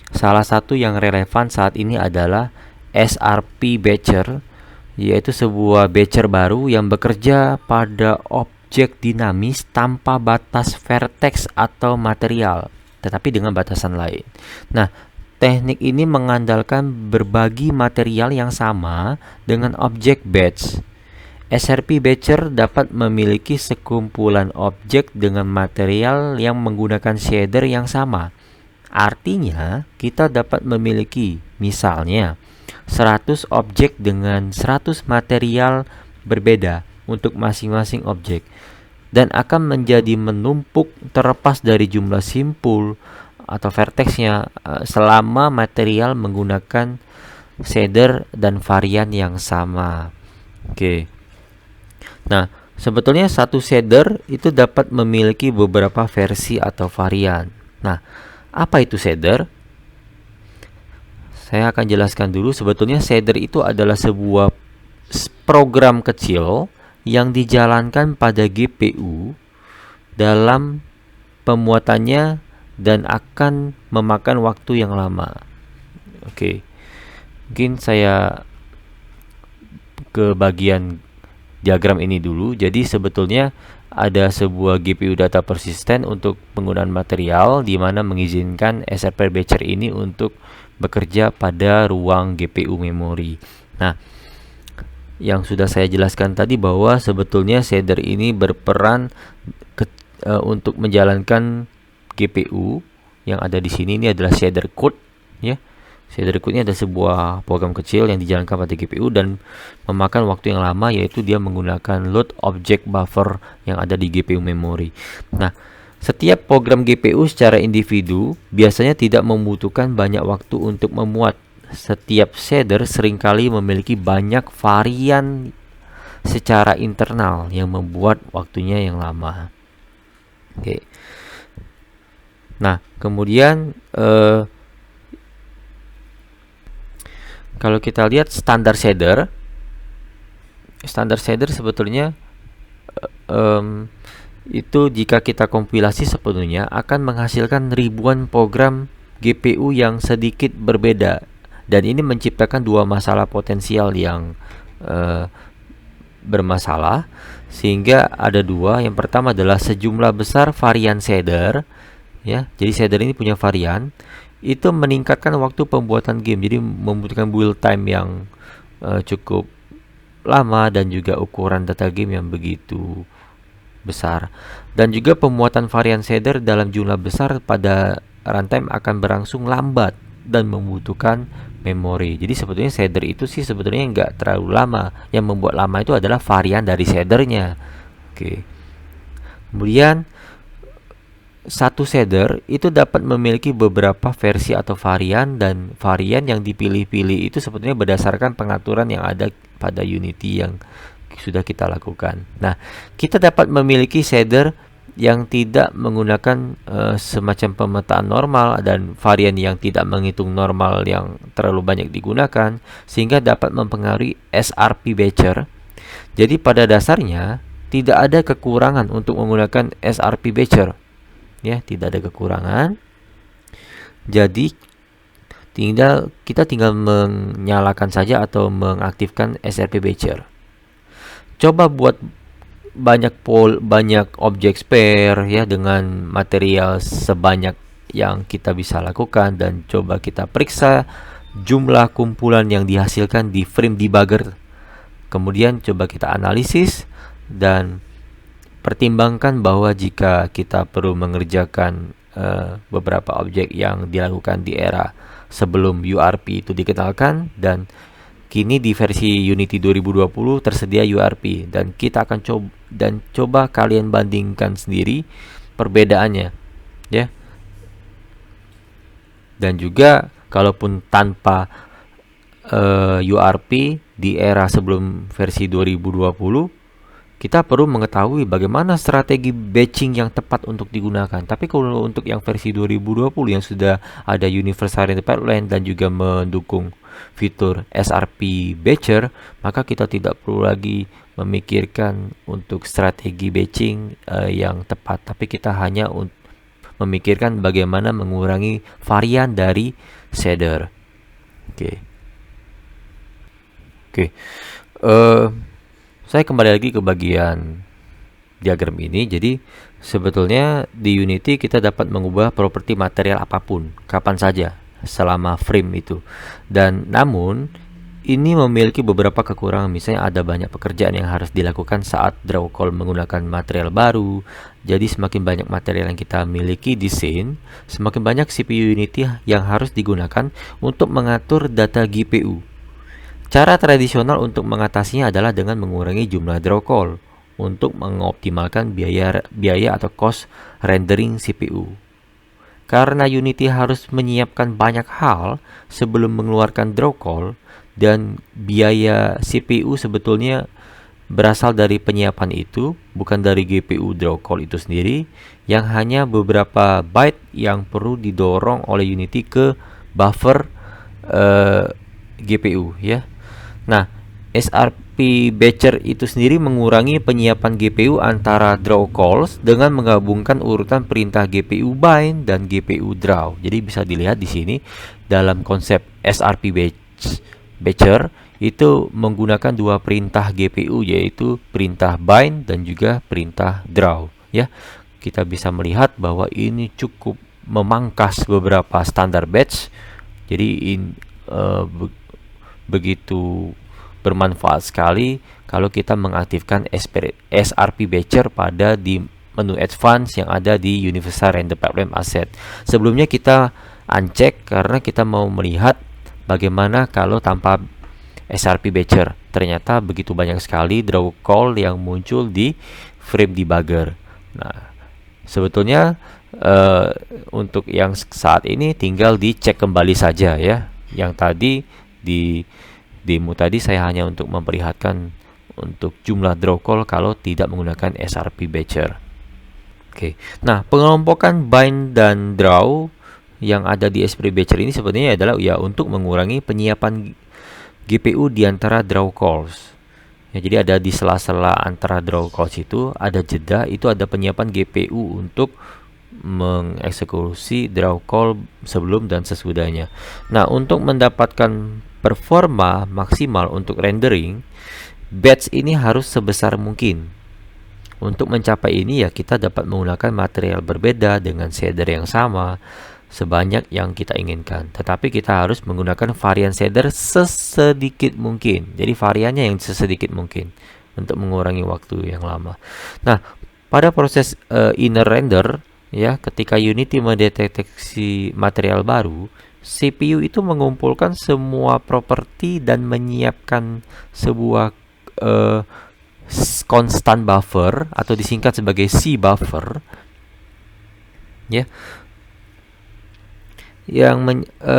Speaker 1: salah satu yang relevan saat ini adalah SRP Batcher, yaitu sebuah batcher baru yang bekerja pada objek dinamis tanpa batas vertex atau material, tetapi dengan batasan lain. Nah, teknik ini mengandalkan berbagi material yang sama dengan objek batch. SRP Batcher dapat memiliki sekumpulan objek dengan material yang menggunakan shader yang sama. Artinya, kita dapat memiliki misalnya 100 objek dengan 100 material berbeda untuk masing-masing objek, dan akan menjadi menumpuk terlepas dari jumlah simpul atau vertexnya selama material menggunakan shader dan varian yang sama. Nah, sebetulnya satu shader itu dapat memiliki beberapa versi atau varian. Nah, apa itu shader? Saya akan jelaskan dulu. Sebetulnya shader itu adalah sebuah program kecil yang dijalankan pada GPU dalam pembuatannya dan akan memakan waktu yang lama. Mungkin saya ke bagian diagram ini dulu. Jadi sebetulnya ada sebuah GPU data persisten untuk penggunaan material, di mana mengizinkan SRP Batcher ini untuk bekerja pada ruang GPU memori. Nah, yang sudah saya jelaskan tadi bahwa sebetulnya shader ini berperan untuk menjalankan GPU yang ada di sini. Ini adalah shader code, ya. Shader code ini adalah sebuah program kecil yang dijalankan pada GPU dan memakan waktu yang lama, yaitu dia menggunakan load object buffer yang ada di GPU memori. Nah, setiap program GPU secara individu biasanya tidak membutuhkan banyak waktu untuk memuat. Setiap shader seringkali memiliki banyak varian secara internal yang membuat waktunya yang lama. Nah, kemudian kalau kita lihat standar shader sebetulnya itu jika kita kompilasi sepenuhnya akan menghasilkan ribuan program GPU yang sedikit berbeda, dan ini menciptakan dua masalah potensial yang bermasalah, sehingga ada dua. Yang pertama adalah sejumlah besar varian shader, ya. Jadi shader ini punya varian, itu meningkatkan waktu pembuatan game, jadi membutuhkan build time yang cukup lama dan juga ukuran data game yang begitu besar. Dan juga pemuatan varian shader dalam jumlah besar pada runtime akan berlangsung lambat, dan membutuhkan memori. Jadi sebetulnya shader itu sih sebetulnya nggak terlalu lama. Yang membuat lama itu adalah varian dari shadernya. Oke. Kemudian satu shader itu dapat memiliki beberapa versi atau varian, dan varian yang dipilih-pilih itu sebetulnya berdasarkan pengaturan yang ada pada Unity yang sudah kita lakukan. Nah, kita dapat memiliki shader yang tidak menggunakan semacam pemetaan normal dan varian yang tidak menghitung normal yang terlalu banyak digunakan, sehingga dapat mempengaruhi SRP Batcher. Jadi pada dasarnya tidak ada kekurangan untuk menggunakan SRP Batcher. Ya, tidak ada kekurangan. Jadi kita tinggal menyalakan saja atau mengaktifkan SRP Batcher. Coba buat banyak objek spare ya dengan material sebanyak yang kita bisa lakukan, dan coba kita periksa jumlah kumpulan yang dihasilkan di frame debugger. Kemudian coba kita analisis dan pertimbangkan bahwa jika kita perlu mengerjakan beberapa objek yang dilakukan di era sebelum URP itu dikenalkan, dan kini di versi Unity 2020 tersedia URP, dan kita akan coba kalian bandingkan sendiri perbedaannya ya. Dan juga kalaupun tanpa URP di era sebelum versi 2020, kita perlu mengetahui bagaimana strategi batching yang tepat untuk digunakan. Tapi kalau untuk yang versi 2020 yang sudah ada Universal Render Pipeline dan juga mendukung fitur SRP Batcher, maka kita tidak perlu lagi memikirkan untuk strategi batching yang tepat. Tapi kita hanya memikirkan bagaimana mengurangi varian dari shader. Oke. Saya kembali lagi ke bagian diagram ini. Jadi sebetulnya di Unity kita dapat mengubah properti material apapun kapan saja selama frame itu. Dan namun ini memiliki beberapa kekurangan. Misalnya ada banyak pekerjaan yang harus dilakukan saat draw call menggunakan material baru. Jadi semakin banyak material yang kita miliki di scene, semakin banyak CPU Unity yang harus digunakan untuk mengatur data GPU. Cara tradisional untuk mengatasinya adalah dengan mengurangi jumlah draw call untuk mengoptimalkan biaya atau cost rendering CPU. Karena Unity harus menyiapkan banyak hal sebelum mengeluarkan draw call, dan biaya CPU sebetulnya berasal dari penyiapan itu, bukan dari GPU draw call itu sendiri, yang hanya beberapa byte yang perlu didorong oleh Unity ke buffer GPU ya. Nah, SRP Batcher itu sendiri mengurangi penyiapan GPU antara draw calls dengan menggabungkan urutan perintah GPU bind dan GPU draw. Jadi bisa dilihat di sini dalam konsep SRP Batcher itu menggunakan dua perintah GPU, yaitu perintah bind dan juga perintah draw ya. Kita bisa melihat bahwa ini cukup memangkas beberapa standar batch. Jadi begitu bermanfaat sekali kalau kita mengaktifkan SRP Batcher pada di menu advance yang ada di Universal Render Pipeline Asset. Sebelumnya kita uncheck karena kita mau melihat bagaimana kalau tanpa SRP Batcher. Ternyata begitu banyak sekali draw call yang muncul di frame debugger. Nah, sebetulnya untuk yang saat ini tinggal dicek kembali saja ya. Yang tadi di demo tadi saya hanya untuk memperlihatkan untuk jumlah draw call kalau tidak menggunakan SRP Batcher. Oke. Nah, pengelompokan bind dan draw yang ada di SRP Batcher ini sebenarnya adalah ya untuk mengurangi penyiapan GPU di antara draw calls. Ya, jadi ada di sela-sela antara draw calls itu ada jeda, itu ada penyiapan GPU untuk mengeksekusi draw call sebelum dan sesudahnya. Nah, untuk mendapatkan performa maksimal untuk rendering, batch ini harus sebesar mungkin. Untuk mencapai ini ya kita dapat menggunakan material berbeda dengan shader yang sama sebanyak yang kita inginkan. Tetapi kita harus menggunakan varian shader sesedikit mungkin. Jadi variannya yang sesedikit mungkin untuk mengurangi waktu yang lama. Nah, pada proses inner render ya, ketika Unity mendeteksi material baru, CPU itu mengumpulkan semua properti dan menyiapkan sebuah constant buffer atau disingkat sebagai C buffer, ya,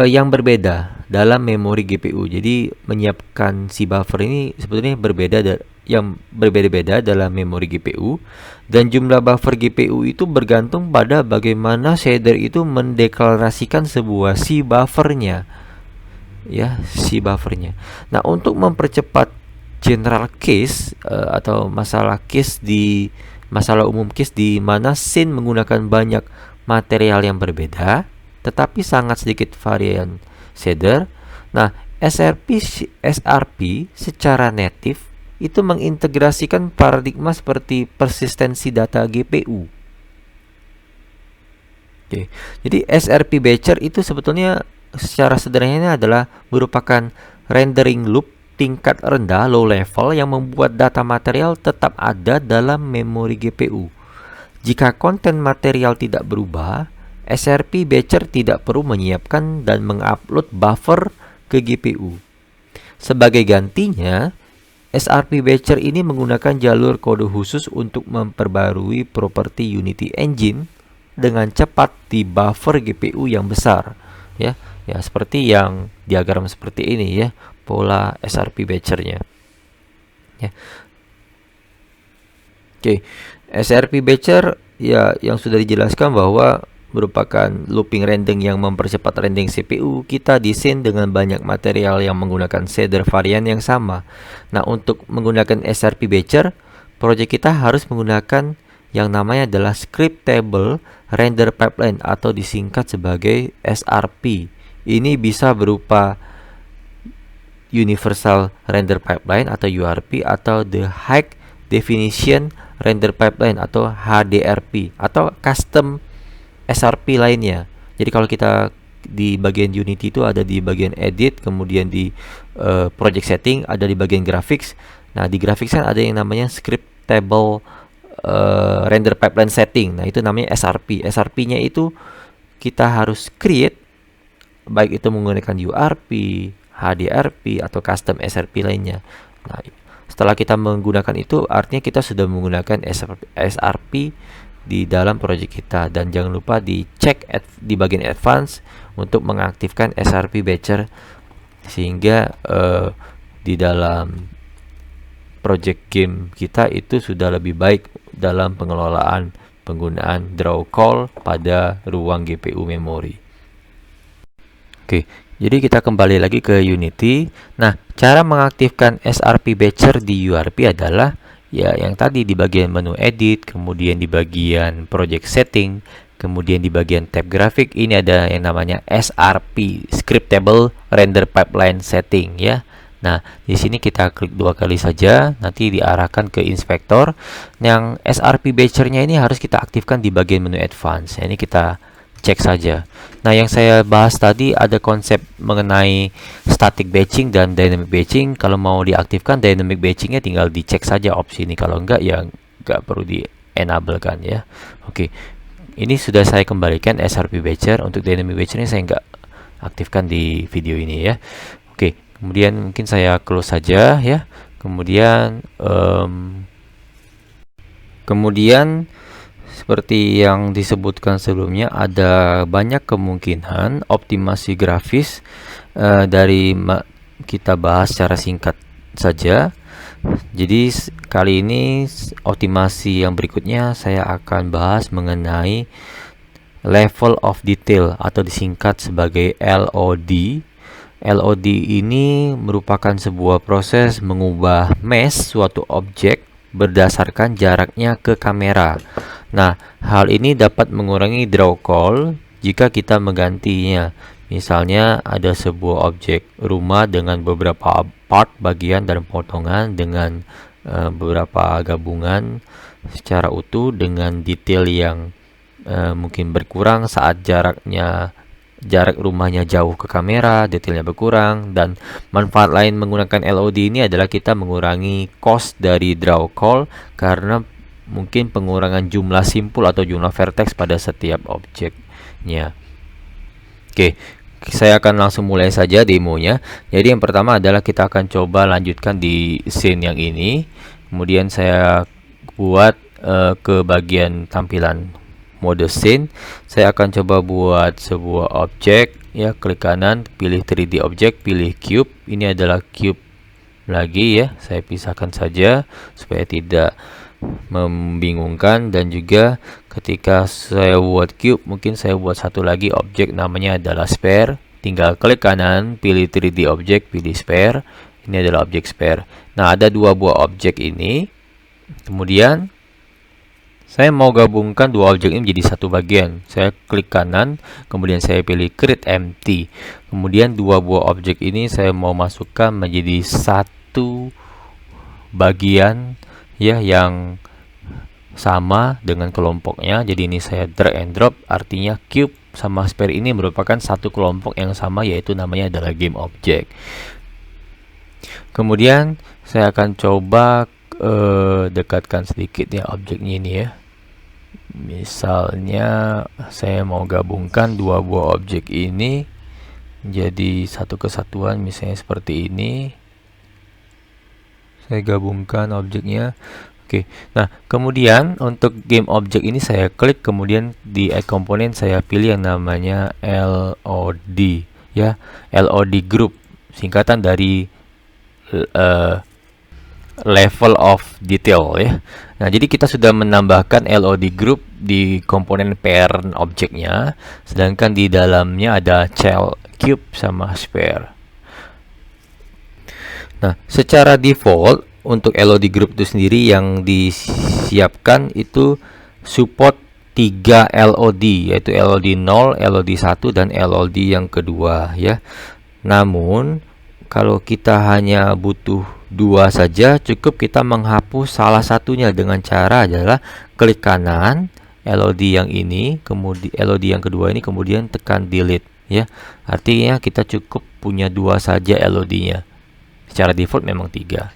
Speaker 1: yang berbeda dalam memori GPU. Jadi menyiapkan C buffer ini sebetulnya yang berbeda-beda dalam memori GPU, dan jumlah buffer GPU itu bergantung pada bagaimana shader itu mendeklarasikan sebuah C buffernya, ya, C buffernya. Nah, untuk mempercepat general case atau masalah umum case di mana scene menggunakan banyak material yang berbeda tetapi sangat sedikit varian shader. Nah, SRP secara native itu mengintegrasikan paradigma seperti persistensi data GPU. Oke. Jadi SRP Batcher itu sebetulnya secara sederhananya adalah merupakan rendering loop tingkat rendah low level yang membuat data material tetap ada dalam memori GPU. Jika konten material tidak berubah, SRP Batcher tidak perlu menyiapkan dan mengupload buffer ke GPU. Sebagai gantinya, SRP Batcher ini menggunakan jalur kode khusus untuk memperbarui properti Unity Engine dengan cepat di buffer GPU yang besar, ya. Ya, seperti yang diagram seperti ini, ya, pola SRP Batcher-nya. Ya. Oke, SRP Batcher ya yang sudah dijelaskan bahwa merupakan looping rendering yang mempercepat rendering CPU kita di scene dengan banyak material yang menggunakan shader varian yang sama. Nah, untuk menggunakan SRP Batcher, project kita harus menggunakan yang namanya adalah Scriptable Render Pipeline atau disingkat sebagai SRP. Ini bisa berupa Universal Render Pipeline atau URP atau The High Definition Render Pipeline atau HDRP atau custom SRP lainnya. Jadi kalau kita di bagian Unity itu ada di bagian edit, kemudian di project setting, ada di bagian graphics. Nah, di graphics kan ada yang namanya scriptable render pipeline setting. Nah, itu namanya SRP. SRP-nya itu kita harus create, baik itu menggunakan URP, HDRP atau custom SRP lainnya. Nah, setelah kita menggunakan itu, artinya kita sudah menggunakan SRP di dalam project kita, dan jangan lupa dicek di bagian advance untuk mengaktifkan SRP Batcher sehingga di dalam project game kita itu sudah lebih baik dalam pengelolaan penggunaan draw call pada ruang GPU memori. Oke, jadi kita kembali lagi ke Unity. Nah, cara mengaktifkan SRP Batcher di URP adalah ya yang tadi di bagian menu edit, kemudian di bagian project setting, kemudian di bagian tab grafik ini ada yang namanya SRP Scriptable Render Pipeline Setting, ya. Nah, di sini kita klik 2 kali saja, nanti diarahkan ke inspektor. Yang SRP Batcher-nya ini harus kita aktifkan di bagian menu advance. Ini kita cek saja. Nah, yang saya bahas tadi ada konsep mengenai static batching dan dynamic batching. Kalau mau diaktifkan dynamic batchingnya tinggal dicek saja opsi ini. Kalau enggak ya enggak perlu di enable kan, ya. Oke, ini sudah saya kembalikan SRP Batcher. Untuk dynamic batching saya enggak aktifkan di video ini, ya. Oke, kemudian mungkin saya close saja, ya. Kemudian seperti yang disebutkan sebelumnya, ada banyak kemungkinan optimasi grafis kita bahas secara singkat saja. Jadi kali ini optimasi yang berikutnya saya akan bahas mengenai level of detail atau disingkat sebagai LOD. LOD ini merupakan sebuah proses mengubah mesh suatu objek berdasarkan jaraknya ke kamera. Nah, hal ini dapat mengurangi draw call jika kita menggantinya. Misalnya ada sebuah objek rumah dengan beberapa part, bagian dan potongan dengan beberapa gabungan secara utuh dengan detail yang mungkin berkurang saat jarak rumahnya jauh ke kamera, detailnya berkurang. Dan manfaat lain menggunakan LOD ini adalah kita mengurangi cost dari draw call karena mungkin pengurangan jumlah simpul atau jumlah vertex pada setiap objeknya. Oke, saya akan langsung mulai saja demonya. Jadi yang pertama adalah kita akan coba lanjutkan di scene yang ini. Kemudian saya buat ke bagian tampilan mode scene. Saya akan coba buat sebuah objek ya, klik kanan, pilih 3D object, pilih cube. Ini adalah cube lagi ya. Saya pisahkan saja supaya tidak membingungkan, dan juga ketika saya buat cube mungkin saya buat satu lagi objek namanya adalah sphere. Tinggal klik kanan, pilih 3D object, pilih sphere. Ini adalah objek sphere. Nah, ada dua buah objek ini. Kemudian saya mau gabungkan dua objek ini menjadi satu bagian. Saya klik kanan, kemudian saya pilih create empty. Kemudian dua buah objek ini saya mau masukkan menjadi satu bagian ya, yang sama dengan kelompoknya. Jadi ini saya drag and drop, artinya cube sama sphere ini merupakan satu kelompok yang sama, yaitu namanya adalah game object. Kemudian saya akan coba dekatkan sedikit ya objeknya ini ya. Misalnya saya mau gabungkan dua buah objek ini jadi satu kesatuan, misalnya seperti ini. Saya gabungkan objeknya. Oke. Nah, kemudian untuk game object ini saya klik, kemudian di add component saya pilih yang namanya LOD ya, LOD group, singkatan dari level of detail ya. Nah, jadi kita sudah menambahkan LOD group di komponen parent objeknya, sedangkan di dalamnya ada child cube sama sphere. Nah, secara default untuk LOD group itu sendiri yang disiapkan itu support 3 LOD, yaitu LOD 0, LOD 1, dan LOD yang kedua ya. Namun kalau kita hanya butuh dua saja, cukup kita menghapus salah satunya dengan cara adalah klik kanan LOD yang ini, kemudian LOD yang kedua ini, kemudian tekan delete ya. Artinya kita cukup punya dua saja LOD-nya. Secara default memang 3.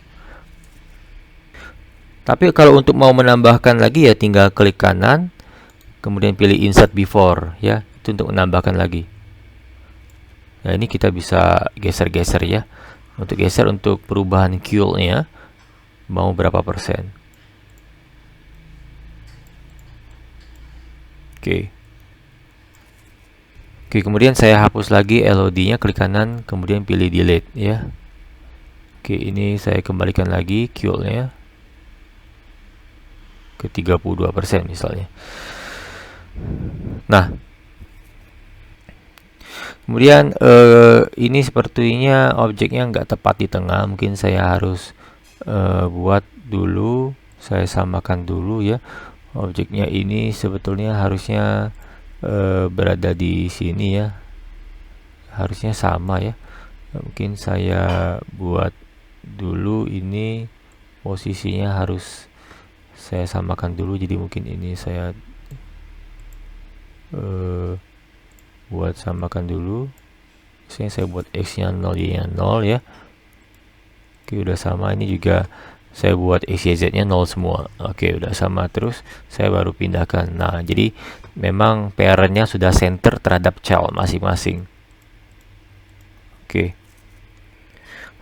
Speaker 1: Tapi kalau untuk mau menambahkan lagi ya tinggal klik kanan, kemudian pilih insert before ya, itu untuk menambahkan lagi. Nah, ini kita bisa geser-geser ya. Untuk geser untuk perubahan Q-nya mau berapa persen. Oke. Oke, kemudian saya hapus lagi LOD-nya, klik kanan, kemudian pilih delete ya. Oke, ini saya kembalikan lagi Q-nya ke 32% misalnya. Nah, kemudian ini sepertinya objeknya nggak tepat di tengah. Mungkin saya harus buat dulu, saya samakan dulu ya. Objeknya ini sebetulnya harusnya berada di sini ya, harusnya sama ya. Mungkin saya buat dulu, ini posisinya harus saya samakan dulu. Jadi mungkin ini saya buat samakan dulu. Misalnya saya buat x nya 0, y nya 0 ya. Oke, udah sama. Ini juga saya buat x, y, z nya 0 semua. Oke, udah sama. Terus saya baru pindahkan. Nah, jadi memang parentnya sudah center terhadap child masing-masing. Oke,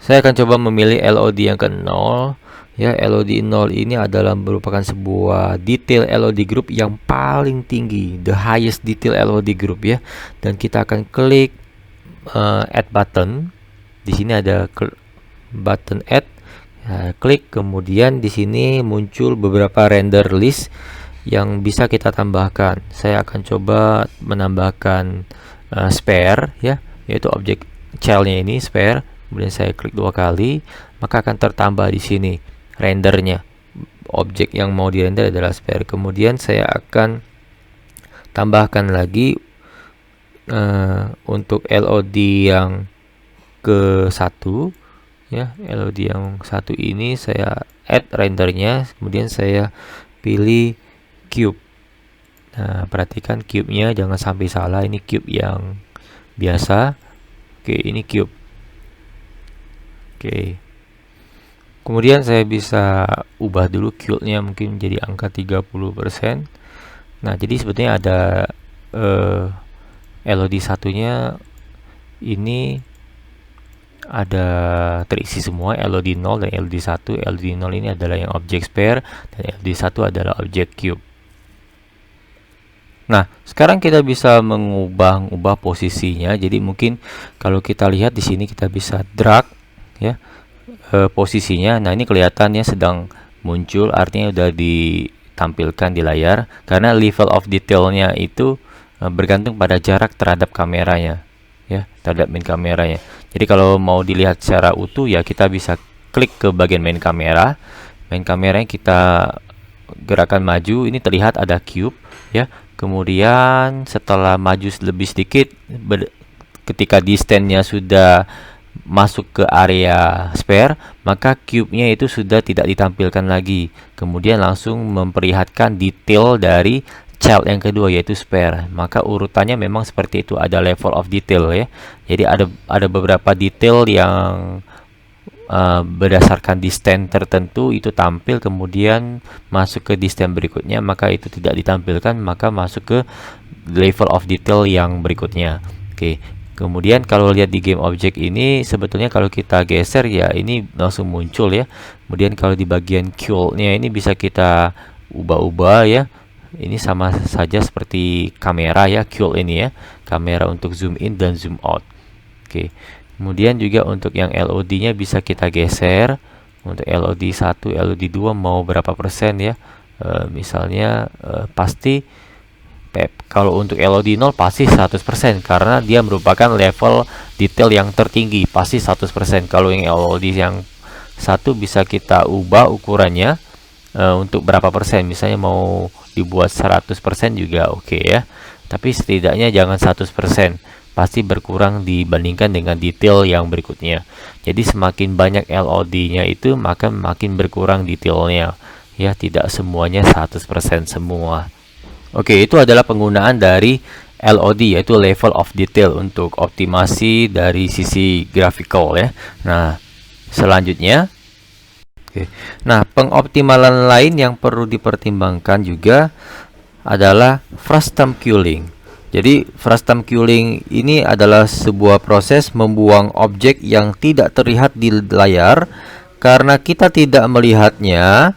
Speaker 1: saya akan coba memilih LOD yang ke 0 ya. LOD 0 ini adalah merupakan sebuah detail LOD group yang paling tinggi, the highest detail LOD group ya. Dan kita akan klik add button. Di sini ada button add. Nah, klik, kemudian di sini muncul beberapa render list yang bisa kita tambahkan. Saya akan coba menambahkan sphere ya, yaitu objek child-nya ini sphere. Kemudian saya klik 2 kali, maka akan tertambah di sini rendernya. Objek yang mau dirender adalah sphere. Kemudian saya akan tambahkan lagi untuk LOD yang ke 1 ya. LOD yang 1 ini saya add rendernya, kemudian saya pilih cube. Nah, perhatikan cube-nya jangan sampai salah, ini cube yang biasa. Oke, ini cube. Oke. Kemudian saya bisa ubah dulu Q-nya mungkin menjadi angka 30%. Nah, jadi sebetulnya ada LOD satunya ini ada terisi semua, LOD 0 dan LOD 1. LOD 0 ini adalah yang objek spare dan LOD 1 adalah objek cube. Nah, sekarang kita bisa mengubah posisinya. Jadi mungkin kalau kita lihat di sini kita bisa drag ya posisinya. Nah, ini kelihatannya sedang muncul, artinya udah ditampilkan di layar karena level of detailnya itu bergantung pada jarak terhadap kameranya ya, terhadap main kameranya. Jadi kalau mau dilihat secara utuh ya kita bisa klik ke bagian main kamera. Main kameranya kita gerakan maju, ini terlihat ada cube ya. Kemudian setelah maju lebih sedikit, ketika distance-nya sudah masuk ke area spare, maka cube-nya itu sudah tidak ditampilkan lagi. Kemudian langsung memperlihatkan detail dari child yang kedua, yaitu spare. Maka urutannya memang seperti itu, ada level of detail ya. Jadi ada beberapa detail yang berdasarkan distance tertentu itu tampil, kemudian masuk ke distance berikutnya maka itu tidak ditampilkan, maka masuk ke level of detail yang berikutnya. Oke, kemudian kalau lihat di game object ini sebetulnya kalau kita geser ya ini langsung muncul ya. Kemudian kalau di bagian QL-nya ini bisa kita ubah-ubah ya. Ini sama saja seperti kamera ya, QL ini ya, kamera untuk zoom in dan zoom out. Oke. Kemudian juga untuk yang LOD-nya bisa kita geser. Untuk LOD 1, LOD 2 mau berapa persen ya. Misalnya pasti kalau untuk LOD 0 pasti 100% karena dia merupakan level detail yang tertinggi, pasti 100%. Kalau yang LOD yang 1 bisa kita ubah ukurannya untuk berapa persen. Misalnya mau dibuat 100% juga oke ya. Tapi setidaknya jangan 100%. Pasti berkurang dibandingkan dengan detail yang berikutnya. Jadi semakin banyak LOD-nya itu maka makin berkurang detailnya ya, tidak semuanya 100% semua. Oke, itu adalah penggunaan dari LOD, yaitu level of detail, untuk optimasi dari sisi graphical ya. Nah, selanjutnya nah, pengoptimalan lain yang perlu dipertimbangkan juga adalah frustum culling. Jadi frustum culling ini adalah sebuah proses membuang objek yang tidak terlihat di layar. Karena kita tidak melihatnya,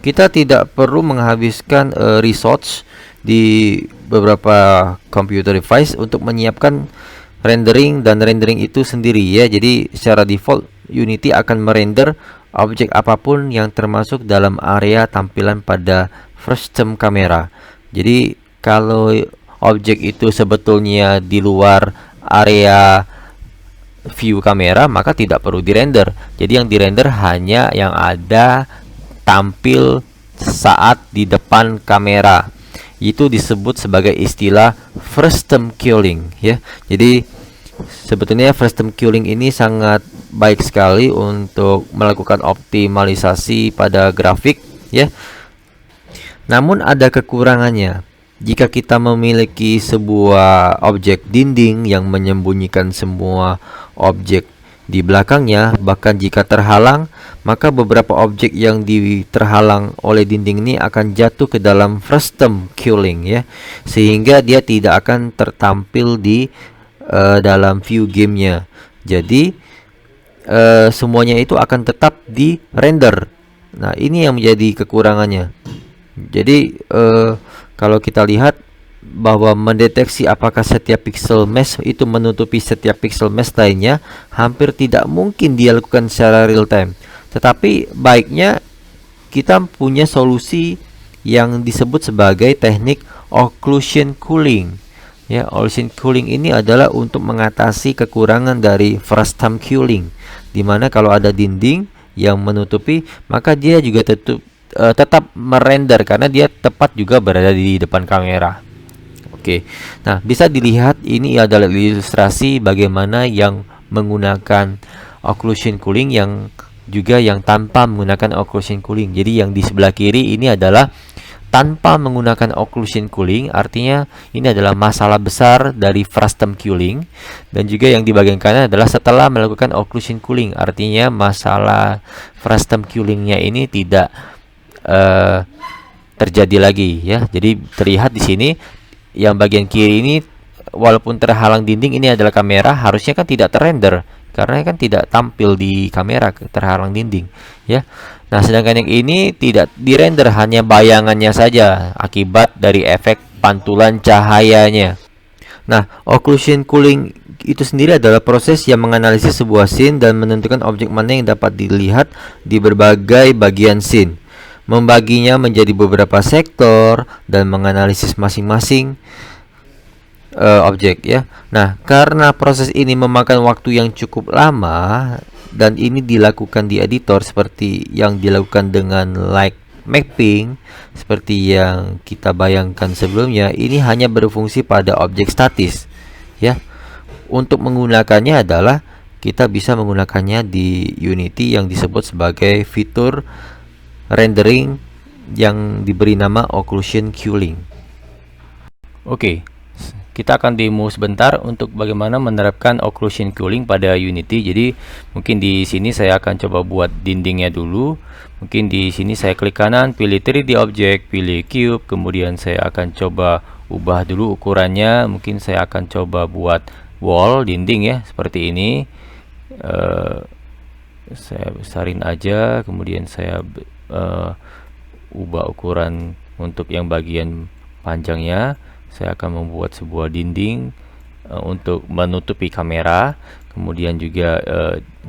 Speaker 1: kita tidak perlu menghabiskan resource di beberapa computer device untuk menyiapkan rendering, dan rendering itu sendiri ya. Jadi secara default Unity akan merender objek apapun yang termasuk dalam area tampilan pada frustum kamera. Jadi kalau objek itu sebetulnya di luar area view kamera maka tidak perlu dirender. Jadi yang dirender hanya yang ada tampil saat di depan kamera. Itu disebut sebagai istilah frustum culling ya. Jadi sebetulnya frustum culling ini sangat baik sekali untuk melakukan optimalisasi pada grafik ya. Namun ada kekurangannya. Jika kita memiliki sebuah objek dinding yang menyembunyikan semua objek di belakangnya, bahkan jika terhalang, maka beberapa objek yang terhalang oleh dinding ini akan jatuh ke dalam frustum culling ya, sehingga dia tidak akan tertampil di dalam view gamenya. Jadi semuanya itu akan tetap di render. Nah, ini yang menjadi kekurangannya. Jadi kalau kita lihat bahwa mendeteksi apakah setiap pixel mesh itu menutupi setiap pixel mesh lainnya hampir tidak mungkin dia lakukan secara real time. Tetapi baiknya kita punya solusi yang disebut sebagai teknik occlusion culling. Ya, occlusion culling ini adalah untuk mengatasi kekurangan dari frustum culling, dimana kalau ada dinding yang menutupi maka dia juga tetap merender karena dia tepat juga berada di depan kamera. Oke. Nah, bisa dilihat ini adalah ilustrasi bagaimana yang menggunakan occlusion culling yang juga yang tanpa menggunakan occlusion culling. Jadi yang di sebelah kiri ini adalah tanpa menggunakan occlusion culling, artinya ini adalah masalah besar dari frustum culling. Dan juga yang di bagian kanan adalah setelah melakukan occlusion culling, artinya masalah frustum cullingnya ini tidak terjadi lagi ya. Jadi terlihat di sini yang bagian kiri ini walaupun terhalang dinding, ini adalah kamera, harusnya kan tidak terrender karena kan tidak tampil di kamera, terhalang dinding ya. Nah, sedangkan yang ini tidak dirender, hanya bayangannya saja akibat dari efek pantulan cahayanya. Nah, occlusion cooling itu sendiri adalah proses yang menganalisis sebuah scene dan menentukan objek mana yang dapat dilihat di berbagai bagian scene, membaginya menjadi beberapa sektor dan menganalisis masing-masing objek ya. Nah, karena proses ini memakan waktu yang cukup lama dan ini dilakukan di editor seperti yang dilakukan dengan light mapping seperti yang kita bayangkan sebelumnya, ini hanya berfungsi pada objek statis ya. Untuk menggunakannya adalah kita bisa menggunakannya di Unity yang disebut sebagai fitur rendering yang diberi nama occlusion cooling. Oke, kita akan demo sebentar untuk bagaimana menerapkan occlusion cooling pada Unity. Jadi mungkin di sini saya akan coba buat dindingnya dulu. Mungkin di sini saya klik kanan, pilih 3D object, pilih cube, kemudian saya akan coba ubah dulu ukurannya. Mungkin saya akan coba buat wall dinding ya, seperti ini. Saya besarin aja, kemudian saya ubah ukuran untuk yang bagian panjangnya. Saya akan membuat sebuah dinding untuk menutupi kamera. Kemudian juga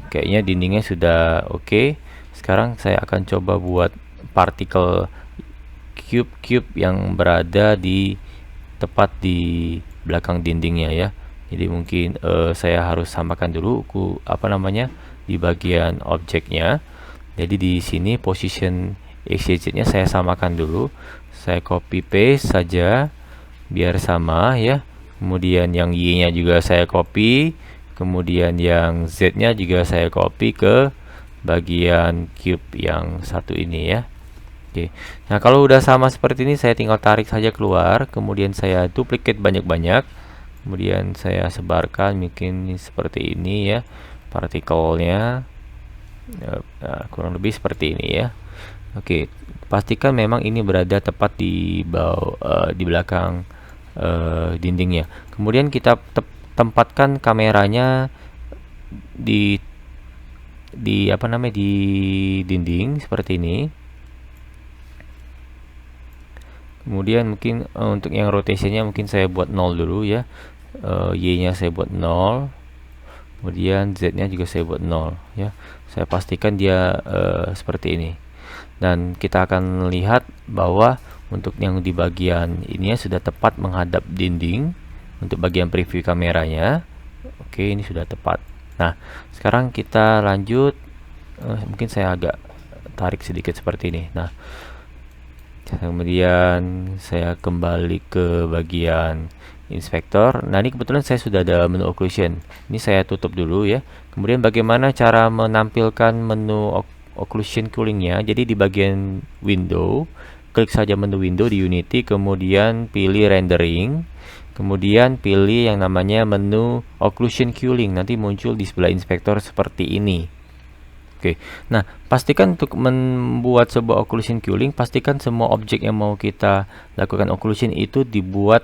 Speaker 1: kayaknya dindingnya sudah oke. Sekarang saya akan coba buat partikel cube yang berada di tepat di belakang dindingnya ya. Jadi mungkin saya harus samakan dulu di bagian objeknya. Jadi di sini position XYZ-nya saya samakan dulu. Saya copy paste saja biar sama ya. Kemudian yang Y-nya juga saya copy. Kemudian yang Z-nya juga saya copy ke bagian cube yang satu ini ya. Oke. Nah, kalau udah sama seperti ini, saya tinggal tarik saja keluar. Kemudian saya duplicate banyak-banyak. Kemudian saya sebarkan mungkin seperti ini ya partikelnya. Nah, kurang lebih seperti ini ya. Oke, pastikan memang ini berada tepat di bawah di belakang dindingnya. Kemudian kita tempatkan kameranya di di dinding seperti ini. Kemudian mungkin untuk yang rotationnya mungkin saya buat 0 dulu ya. Y-nya saya buat 0. Kemudian Z-nya juga saya buat 0 ya. Saya pastikan dia seperti ini. Dan kita akan lihat bahwa untuk yang di bagian ini sudah tepat menghadap dinding untuk bagian preview kameranya. Oke, ini sudah tepat. Nah, sekarang kita lanjut. Mungkin saya agak tarik sedikit seperti ini. Nah, kemudian saya kembali ke bagian inspektor. Nah, ini kebetulan saya sudah ada menu occlusion. Ini saya tutup dulu ya. Kemudian bagaimana cara menampilkan menu occlusion coolingnya? Jadi di bagian window, klik saja menu window di Unity, kemudian pilih rendering. Kemudian pilih yang namanya menu occlusion cooling, nanti muncul di sebelah inspektor seperti ini. Oke, nah pastikan untuk membuat sebuah occlusion cooling, pastikan semua objek yang mau kita lakukan occlusion itu dibuat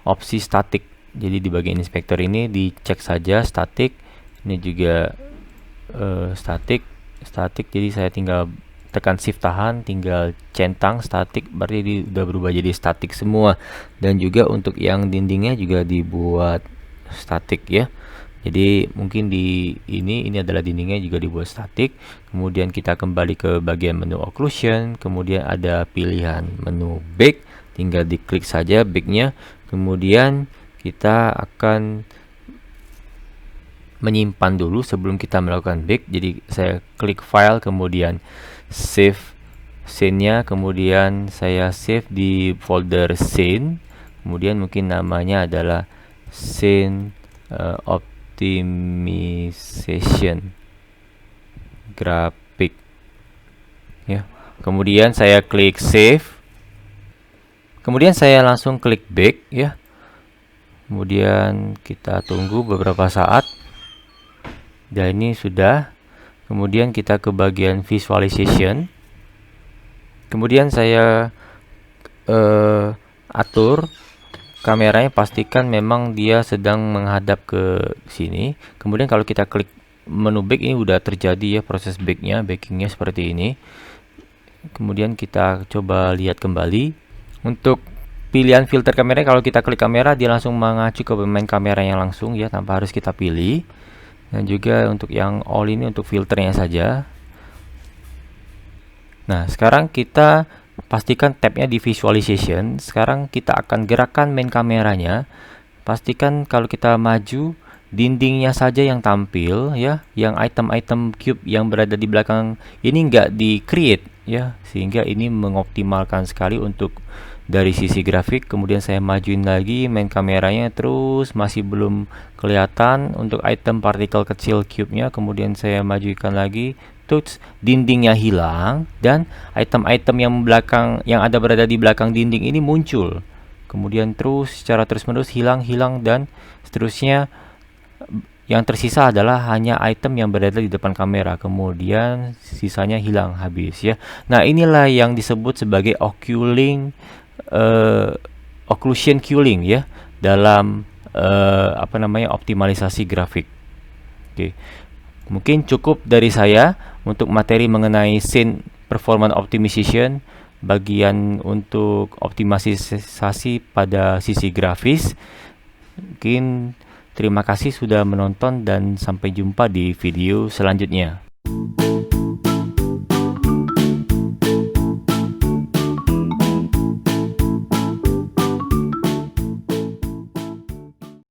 Speaker 1: opsi statik. Jadi di bagian inspektor ini dicek saja statik, ini juga statik. Jadi saya tinggal tekan shift tahan, tinggal centang statik, berarti dia udah berubah jadi statik semua. Dan juga untuk yang dindingnya juga dibuat statik ya. Jadi mungkin di ini adalah dindingnya juga dibuat statik. Kemudian kita kembali ke bagian menu occlusion, kemudian ada pilihan menu bake, tinggal diklik saja bake-nya. Kemudian kita akan menyimpan dulu sebelum kita melakukan bake. Jadi saya klik file, kemudian save scene-nya, kemudian saya save di folder scene, kemudian mungkin namanya adalah scene optimization grafik ya. Kemudian saya klik save, kemudian saya langsung klik bake ya. Kemudian kita tunggu beberapa saat. Dan ini sudah. Kemudian kita ke bagian visualization. Kemudian saya atur kameranya pastikan memang dia sedang menghadap ke sini. Kemudian kalau kita klik menu back, ini udah terjadi ya proses backingnya seperti ini. Kemudian kita coba lihat kembali. Untuk pilihan filter kamera, kalau kita klik kamera dia langsung mengacu ke main kameranya langsung ya, tanpa harus kita pilih. Dan juga untuk yang all ini untuk filternya saja. Nah, sekarang kita pastikan tabnya di visualization. Sekarang kita akan gerakkan main kameranya. Pastikan kalau kita maju, dindingnya saja yang tampil ya, yang item-item cube yang berada di belakang ini nggak di create ya, sehingga ini mengoptimalkan sekali untuk dari sisi grafik. Kemudian saya majuin lagi main kameranya, terus masih belum kelihatan untuk item partikel kecil cube-nya. Kemudian saya majukan lagi, terus dindingnya hilang dan item-item yang berada di belakang dinding ini muncul. Kemudian terus secara terus-menerus hilang dan seterusnya. Yang tersisa adalah hanya item yang berada di depan kamera, kemudian sisanya hilang habis ya. Nah, inilah yang disebut sebagai occlusion culling ya dalam optimalisasi grafik. Oke. Mungkin cukup dari saya untuk materi mengenai scene performance optimization, bagian untuk optimalisasi pada sisi grafis. Mungkin terima kasih sudah menonton dan sampai jumpa di video selanjutnya.